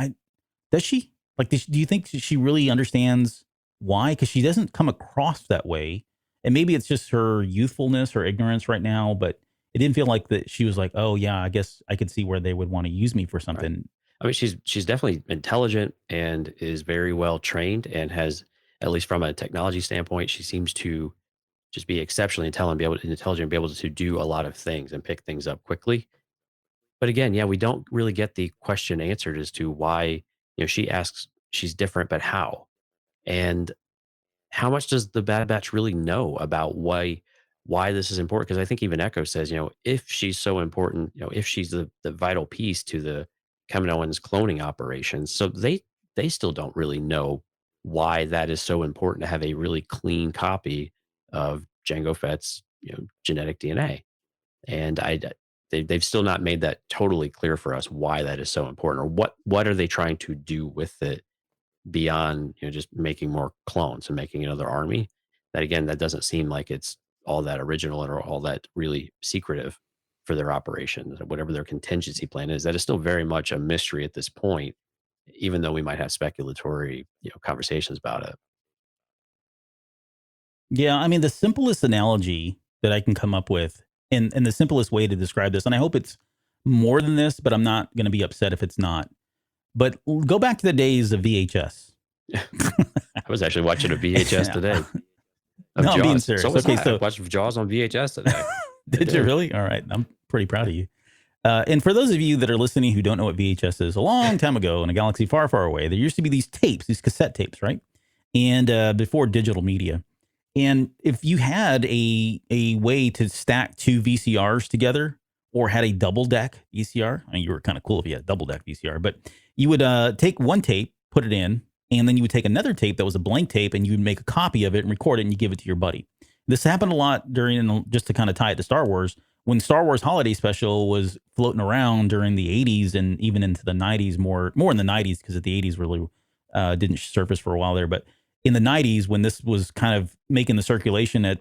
does she? Like, do you think she really understands why? Because she doesn't come across that way. And maybe it's just her youthfulness or ignorance right now, but it didn't feel like that she was like, oh, yeah, I guess I could see where they would want to use me for Right. something. I mean, she's definitely intelligent and is very well trained and has, at least from a technology standpoint, she seems to just be exceptionally intelligent, be able to do a lot of things and pick things up quickly. But again, yeah, we don't really get the question answered as to why, she asks she's different, but how? And how much does the Bad Batch really know about why this is important? Because I think even Echo says, if she's so important, if she's the vital piece to the Kaminoans cloning operations, so they still don't really know why that is so important to have a really clean copy of Jango Fett's genetic DNA. And they've still not made that totally clear for us why that is so important, or what are they trying to do with it beyond just making more clones and making another army. That again, that doesn't seem like it's all that original or all that really secretive for their operations, or whatever their contingency plan is. That is still very much a mystery at this point, even though we might have speculatory conversations about it. Yeah, I mean, the simplest analogy that I can come up with, and the simplest way to describe this, and I hope it's more than this, but I'm not going to be upset if it's not. But go back to the days of VHS. I was actually watching a VHS Yeah. today of No, I'm being Jaws. So serious. was Okay, I. I so watched Jaws on VHS today. I did you did. really? All right, I'm pretty proud of you. And for those of you that are listening who don't know what VHS is, a long time ago in a galaxy far, far away, there used to be these tapes, these cassette tapes, right? And before digital media. And if you had a way to stack two VCRs together, or had a double deck VCR, I mean, you were kind of cool if you had a double deck VCR, but you would take one tape, put it in, and then you would take another tape that was a blank tape, and you would make a copy of it and record it, and you give it to your buddy. This happened a lot during, just to kind of tie it to Star Wars, when Star Wars Holiday Special was floating around during the 80s and even into the 90s, more in the 90s, because the 80s really didn't surface for a while there. But in the 90s, when this was kind of making the circulation at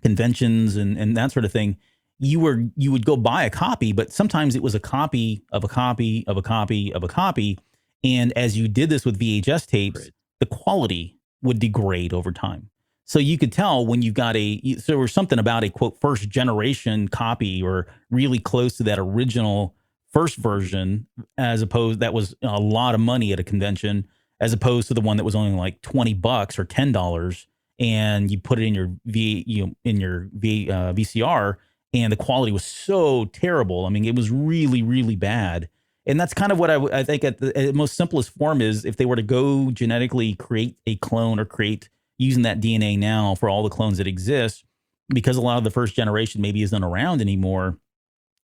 conventions and that sort of thing, you would go buy a copy, but sometimes it was a copy of a copy of a copy of a copy. And as you did this with VHS tapes, Great. the quality would degrade over time. So you could tell when you've got so there was something about a quote first generation copy or really close to that original first version, as opposed that was a lot of money at a convention, as opposed to the one that was only like $20 or $10, and you put it in your VCR, and the quality was so terrible. I mean, it was really, really bad. And that's kind of what I think at the most simplest form is if they were to go genetically create a clone or create using that DNA now for all the clones that exist, because a lot of the first generation maybe isn't around anymore,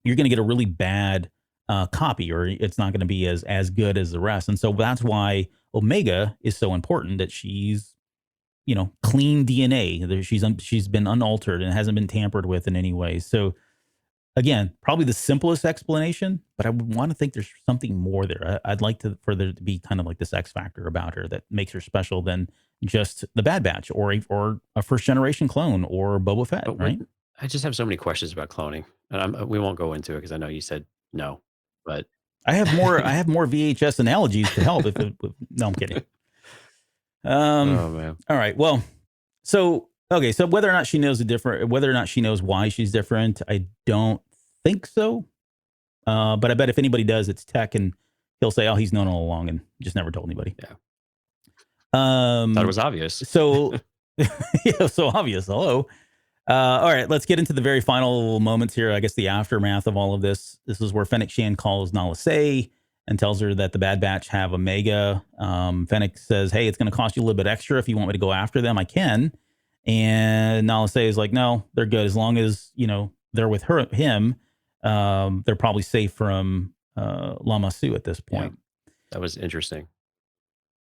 you're going to get a really bad copy, or it's not going to be as good as the rest. And so that's why Omega is so important, that she's, clean DNA. She's been unaltered and hasn't been tampered with in any way. So again, probably the simplest explanation, but I would want to think there's something more there. I'd like for there to be kind of like this X factor about her that makes her special than just the Bad Batch or a first generation clone or Boba Fett, right? I just have so many questions about cloning, and we won't go into it because I know you said no, but I have more. I have more VHS analogies to help. No, I'm kidding. Oh man. All right. Well, so whether or not she knows whether or not she knows why she's different, I don't think so. But I bet if anybody does, it's Tech, and he'll say, "Oh, he's known all along and just never told anybody." Yeah. Thought it was obvious. So, yeah, so obvious. Hello. All right, let's get into the very final moments here. I guess the aftermath of all of this. This is where Fennec Shand calls Nala Se and tells her that the Bad Batch have Omega. Fennec says, "Hey, it's going to cost you a little bit extra if you want me to go after them. I can." And Nala Se is like, "No, they're good as long as they're with him. They're probably safe from Lama Su at this point." Yeah, that was interesting.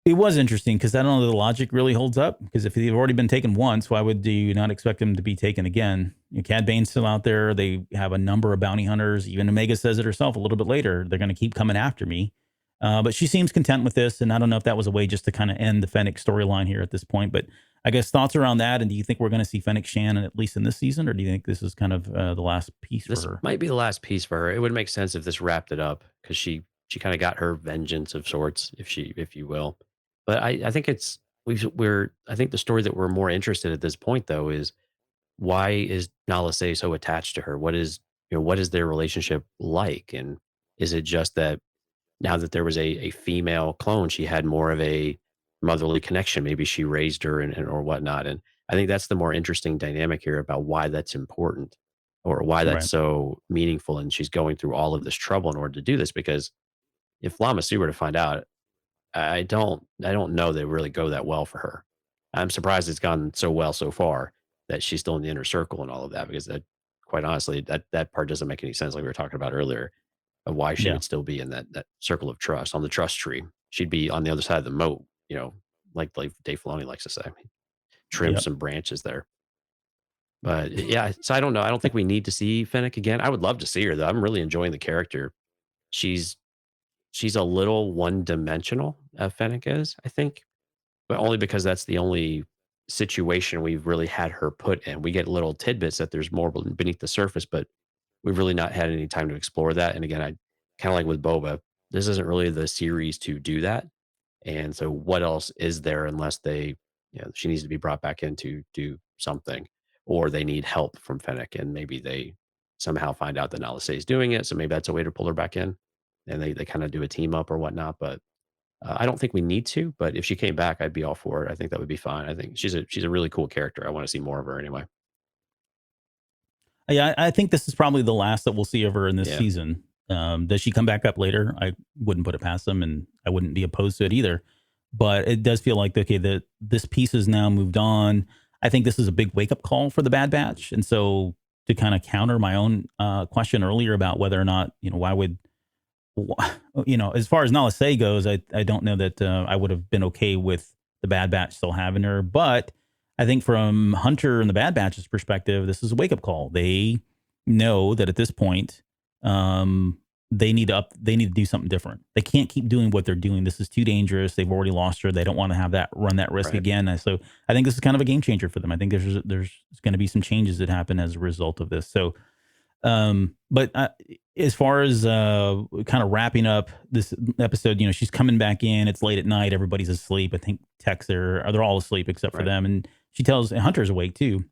It was interesting because I don't know if the logic really holds up, because if they've already been taken once, why would you not expect them to be taken again? Cad Bane's still out there. They have a number of bounty hunters. Even Omega says it herself a little bit later. They're going to keep coming after me. But she seems content with this. And I don't know if that was a way just to kind of end the Fennec storyline here at this point. But I guess thoughts around that. And do you think we're going to see Fennec Shand at least in this season? Or do you think this is kind of the last piece for her? This might be the last piece for her. It would make sense if this wrapped it up, because she kind of got her vengeance of sorts, if you will. But I think I think the story that we're more interested at this point though is, why is Nala Se so attached to her? What is their relationship like? And is it just that now that there was a female clone, she had more of a motherly connection? Maybe she raised her and or whatnot. And I think that's the more interesting dynamic here about why that's important, or why that's so meaningful. And she's going through all of this trouble in order to do this, because if Lama Su were to find out, I don't know they really go that well for her. I'm surprised it's gone so well so far, that she's still in the inner circle and all of that, because that, quite honestly, that part doesn't make any sense, like we were talking about earlier, of why she would still be in that circle of trust on the trust tree. She'd be on the other side of the moat, like Dave Filoni likes to say, trim some branches there. But yeah, so I don't know. I don't think we need to see Fennec again. I would love to see her though. I'm really enjoying the character. She's a little one-dimensional, Fennec is, I think, but only because that's the only situation we've really had her put in. We get little tidbits that there's more beneath the surface, but we've really not had any time to explore that. And again, I kind of like with Boba, this isn't really the series to do that. And so what else is there, unless she needs to be brought back in to do something, or they need help from Fennec, and maybe they somehow find out that Nala Se is doing it. So maybe that's a way to pull her back in, and they kind of do a team up or whatnot. But I don't think we need to. But if she came back, I'd be all for it. I think that would be fine. I think she's a really cool character. I want to see more of her anyway. Yeah, I think this is probably the last that we'll see of her in this season. Does she come back up later? I wouldn't put it past them, and I wouldn't be opposed to it either. But it does feel like, okay, this piece has now moved on. I think this is a big wake-up call for the Bad Batch. And so to kind of counter my own question earlier about whether or not, why would, as far as Nala Se goes, I don't know that I would have been okay with the Bad Batch still having her. But I think from Hunter and the Bad Batch's perspective, this is a wake-up call. They know that at this point, they need to do something different. They can't keep doing what they're doing. This is too dangerous. They've already lost her. They don't want to run that risk again. And so I think this is kind of a game changer for them. I think there's going to be some changes that happen as a result of this. So, but as far as kind of wrapping up this episode, she's coming back in. It's late at night. Everybody's asleep. I think Tech's they're all asleep except for them. And she tells Hunter's awake too.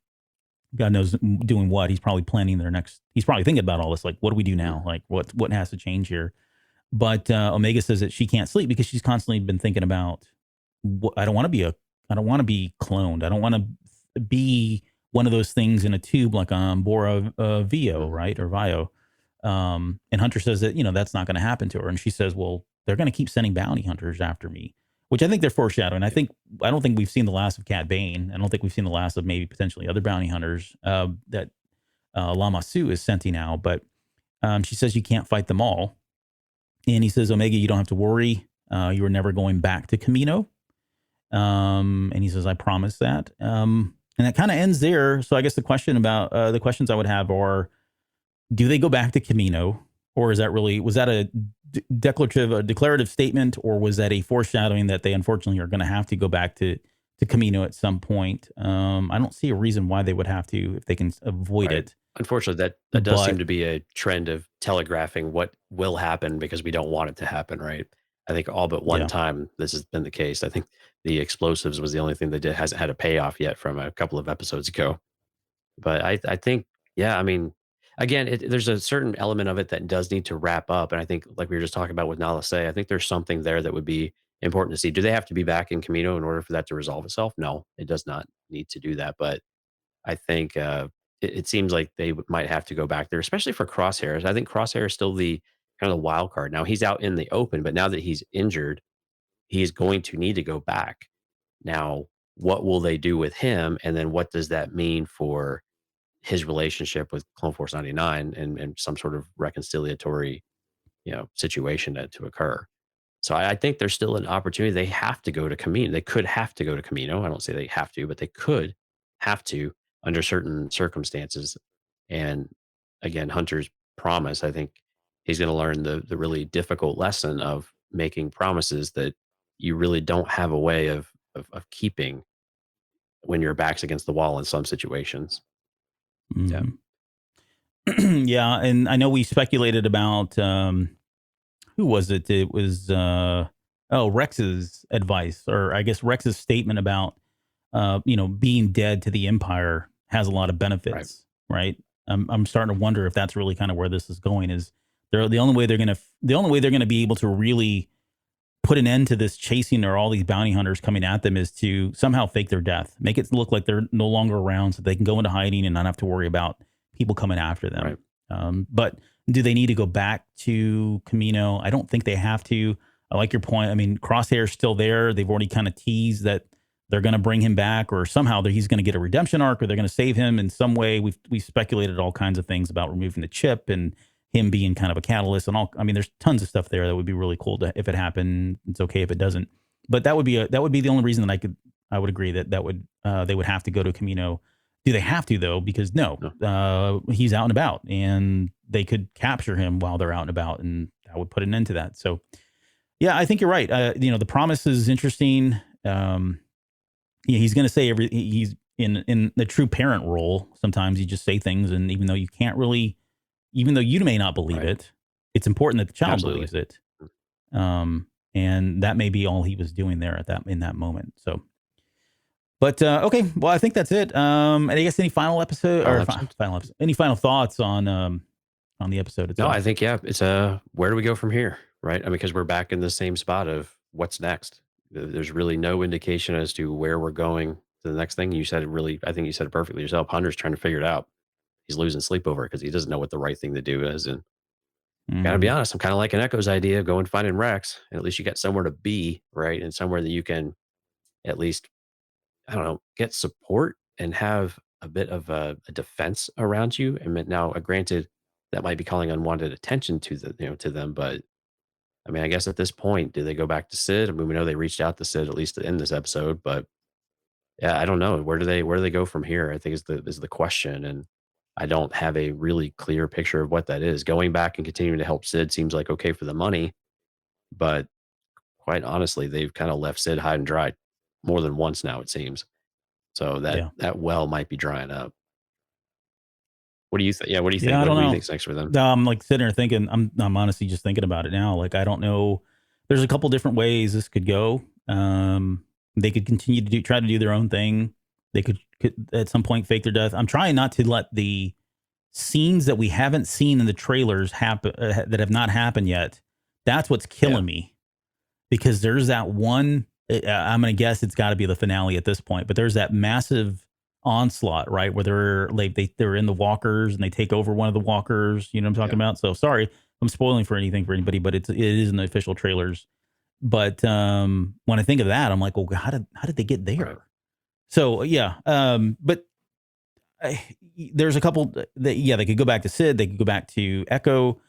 God knows doing what. He's probably planning their next. He's probably thinking about all this. Like, what do we do now? Like, what has to change here? But Omega says that she can't sleep because she's constantly been thinking about. I don't want to be cloned. I don't want to be one of those things in a tube like Bora Vio, right, or Vio. And Hunter says that that's not going to happen to her, and she says, "Well, they're going to keep sending bounty hunters after me." Which I think they're foreshadowing. I don't think we've seen the last of Cad Bane. I don't think we've seen the last of maybe potentially other bounty hunters that Lama Su is sending now. But she says you can't fight them all. And he says, Omega, you don't have to worry. You are never going back to Camino. And he says, I promise that. And that kind of ends there. So I guess the questions I would have are, do they go back to Camino? Or was that a declarative statement, or was that a foreshadowing that they unfortunately are going to have to go back to Camino at some point? I don't see a reason why they would have to if they can avoid it. Unfortunately, that does seem to be a trend of telegraphing what will happen because we don't want it to happen, right? I think all but one time this has been the case. I think the explosives was the only thing that hasn't had a payoff yet from a couple of episodes ago. But I think, I mean, again, there's a certain element of it that does need to wrap up. And I think, like we were just talking about with Nala Say, I think there's something there that would be important to see. Do they have to be back in Camino in order for that to resolve itself? No, it does not need to do that. But I think it seems like they might have to go back there, especially for Crosshairs. I think Crosshair is still the kind of the wild card. Now he's out in the open, but now that he's injured, he's going to need to go back. Now, what will they do with him? And then what does that mean for his relationship with Clone Force 99 and some sort of reconciliatory, situation to occur? So I think there's still an opportunity. They have to go to Camino. They could have to go to Camino. I don't say they have to, but they could have to under certain circumstances. And again, Hunter's promise, I think he's going to learn the really difficult lesson of making promises that you really don't have a way of keeping when your back's against the wall in some situations. Yeah. Yeah. And I know we speculated about, who was it? It was, Rex's advice, or I guess Rex's statement about, being dead to the Empire has a lot of benefits, right? I'm starting to wonder if that's really kind of where this is going. Is the only way they're going to be able to really put an end to this chasing or all these bounty hunters coming at them is to somehow fake their death, make it look like they're no longer around, so they can go into hiding and not have to worry about people coming after them. Right. But do they need to go back to Camino? I don't think they have to. I like your point. I mean, Crosshair's still there. They've already kind of teased that they're going to bring him back, or somehow he's going to get a redemption arc, or they're going to save him in some way. We've speculated all kinds of things about removing the chip and him being kind of a catalyst and all. I mean, there's tons of stuff there that would be really cool if it happened. It's okay if it doesn't, but that would be the only reason that I would agree that they would have to go to Camino. Do they have to though? Because no. He's out and about, and they could capture him while they're out and about, and that would put an end to that. So, yeah, I think you're right. The promise is interesting. He's going to say he's in the true parent role. Sometimes you just say things, and even though you may not believe it, it's important that the child believes it. And that may be all he was doing there in that moment. So, but okay, well, I think that's it. And I guess any final any final thoughts on the episode itself? No, I think it's where do we go from here, right? I mean, because we're back in the same spot of what's next. There's really no indication as to where we're going to the next thing. You said I think you said it perfectly yourself. Hunter's trying to figure it out. He's losing sleep over it because he doesn't know what the right thing to do is. And gotta be honest, I'm kind of like an Echo's idea of going finding Rex. And at least you got somewhere to be, right? And somewhere that you can at least, I don't know, get support and have a bit of a defense around you. And now, granted, that might be calling unwanted attention to to them, but I mean, I guess at this point, do they go back to Sid? I mean, we know they reached out to Sid at least in this episode, but yeah, I don't know. Where do they go from here? I think is the question, and I don't have a really clear picture of what that is. Going back and continuing to help Sid seems like okay for the money, but quite honestly, they've kind of left Sid high and dry more than once now, it seems. So that well might be drying up. What do you think? Yeah, what do you think? I don't know. What do you think's next for them? I'm like sitting there thinking, I'm honestly just thinking about it now. Like, I don't know. There's a couple different ways this could go. They could continue to try to do their own thing. They could at some point fake their death. I'm trying not to let the scenes that we haven't seen in the trailers happen that have not happened yet. That's what's killing me, because there's that one. I'm going to guess it's got to be the finale at this point, but there's that massive onslaught, right, where they're in the walkers and they take over one of the walkers. You know what I'm talking about? So sorry, I'm spoiling for anything for anybody, but it is in the official trailers. But when I think of that, I'm like, well, how did they get there? Right. So yeah, but there's a couple that they could go back to Sid, they could go back to Echo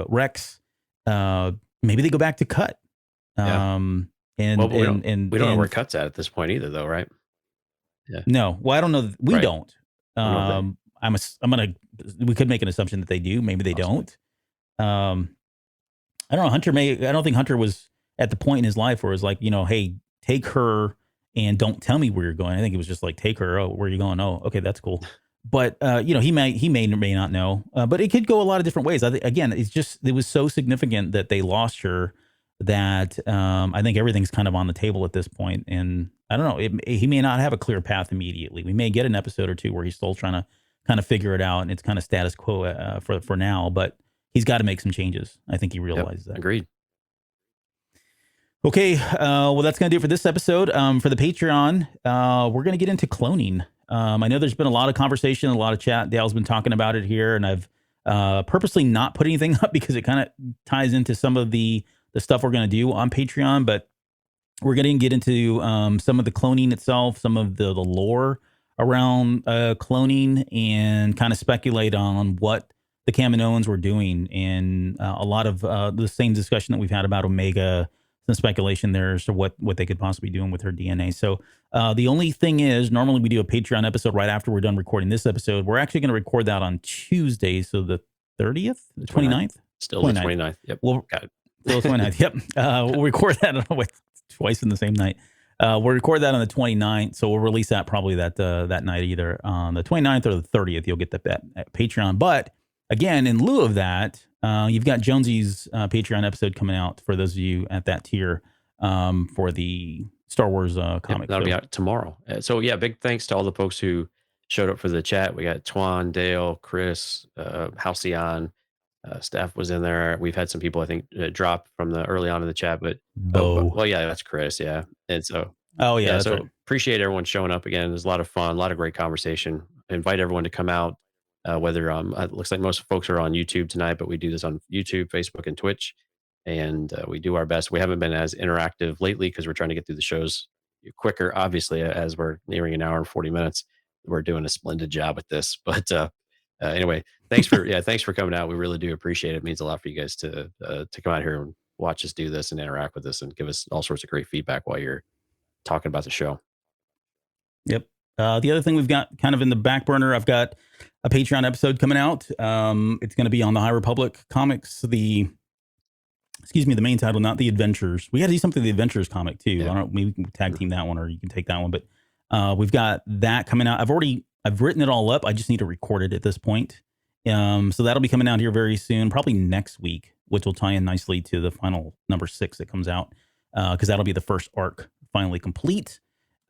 Rex. Maybe they go back to Cut. And we don't know where Cut's at this point either, though, right? Yeah. No, well, I don't know. We don't. We could make an assumption that they do. Maybe they don't. I don't know. I don't think Hunter was at the point in his life where it was like, hey, take her and don't tell me where you're going. I think it was just like, take her. Oh, where are you going? Oh, okay, that's cool. But he may or may not know. But it could go a lot of different ways. Again, it was so significant that they lost her that I think everything's kind of on the table at this point. And I don't know, he may not have a clear path immediately. We may get an episode or two where he's still trying to kind of figure it out, and it's kind of status quo for now, but he's got to make some changes. I think he realizes that. Agreed. Okay, well, that's going to do it for this episode. For the Patreon, we're going to get into cloning. I know there's been a lot of conversation, a lot of chat. Dale's been talking about it here, and I've purposely not put anything up because it kind of ties into some of the stuff we're going to do on Patreon, but we're going to get into some of the cloning itself, some of the lore around cloning, and kind of speculate on what the Kaminoans were doing, and a lot of the same discussion that we've had about Omega, some speculation there as to what they could possibly be doing with her DNA. So the only thing is, normally we do a Patreon episode right after we're done recording this episode. We're actually going to record that on Tuesday, so the 30th, the 29th? Still 29th. The 29th, yep. Well, still 29th, yep. We'll record that twice in the same night. We'll record that on the 29th, so we'll release that probably that night, either on the 29th or the 30th. You'll get that at Patreon. But again, in lieu of that, you've got Jonesy's Patreon episode coming out for those of you at that tier for the Star Wars comic. That'll be out tomorrow. So yeah, big thanks to all the folks who showed up for the chat. We got Twan, Dale, Chris, Halcyon, Steph was in there. We've had some people, I think, drop from the early on in the chat, but well, yeah, that's Chris, yeah. And so, so right. Appreciate everyone showing up again. There's a lot of fun, a lot of great conversation. I invite everyone to come out. Whether it looks like most folks are on YouTube tonight, but we do this on YouTube, Facebook, and Twitch, and we do our best. We haven't been as interactive lately because we're trying to get through the shows quicker. Obviously, as we're nearing an hour and 40 minutes, we're doing a splendid job at this. But anyway, thanks for coming out. We really do appreciate it. It means a lot for you guys to come out here and watch us do this and interact with us and give us all sorts of great feedback while you're talking about the show. Yep. The other thing we've got kind of in the back burner, I've got a Patreon episode coming out. It's going to be on the High Republic comics, the main title, not the Adventures. We got to do something to the Adventures comic too. Yeah. I don't know, maybe we can tag team that one, or you can take that one. But we've got that coming out. I've written it all up. I just need to record it at this point. So that'll be coming out here very soon, probably next week, which will tie in nicely to the final number 6 that comes out, because that'll be the first arc finally complete.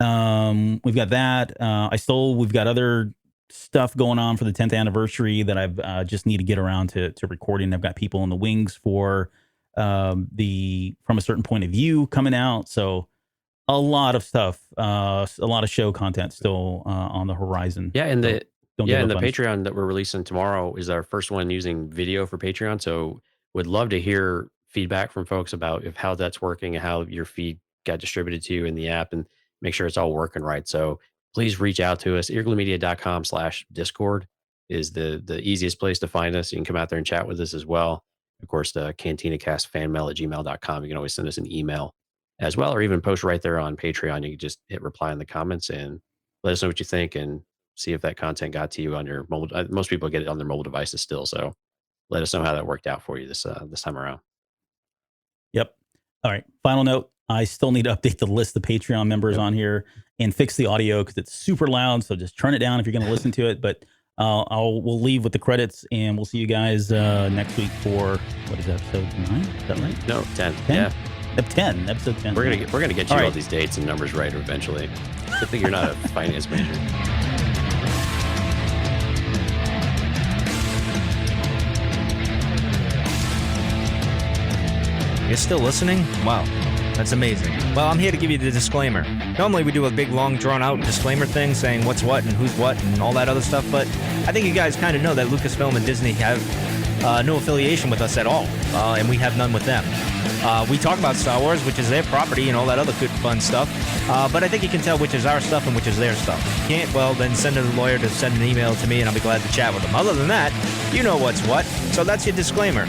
We've got that. We've got other stuff going on for the 10th anniversary that I've just need to get around to recording. I've got people in the wings for the From a Certain Point of View coming out. So a lot of stuff, a lot of show content still on the horizon. Yeah, and the Patreon that we're releasing tomorrow is our first one using video for Patreon. So would love to hear feedback from folks about how that's working and how your feed got distributed to you in the app, and make sure it's all working right. So please reach out to us. earglemedia.com/Discord is the easiest place to find us. You can come out there and chat with us as well. Of course, the CantinaCastFanmail@gmail.com. You can always send us an email as well, or even post right there on Patreon. You can just hit reply in the comments and let us know what you think, and see if that content got to you on your mobile. Most people get it on their mobile devices still. So let us know how that worked out for you this time around. Yep. All right. Final note. I still need to update the list of Patreon members on here and fix the audio because it's super loud. So just turn it down if you're going to listen to it. But we'll leave with the credits, and we'll see you guys next week for, what is episode 9? Is that right? No, 10. 10? Episode 10. We're gonna get you All all right. these dates and numbers right eventually. Good thing you're not a finance major. You're still listening? Wow, that's amazing. Well, I'm here to give you the disclaimer. Normally we do a big, long, drawn-out disclaimer thing saying what's what and who's what and all that other stuff, but I think you guys kind of know that Lucasfilm and Disney have no affiliation with us at all, and we have none with them. We talk about Star Wars, which is their property and all that other good, fun stuff, but I think you can tell which is our stuff and which is their stuff. If you can't, well, then send a lawyer to send an email to me, and I'll be glad to chat with them. Other than that, you know what's what, so that's your disclaimer.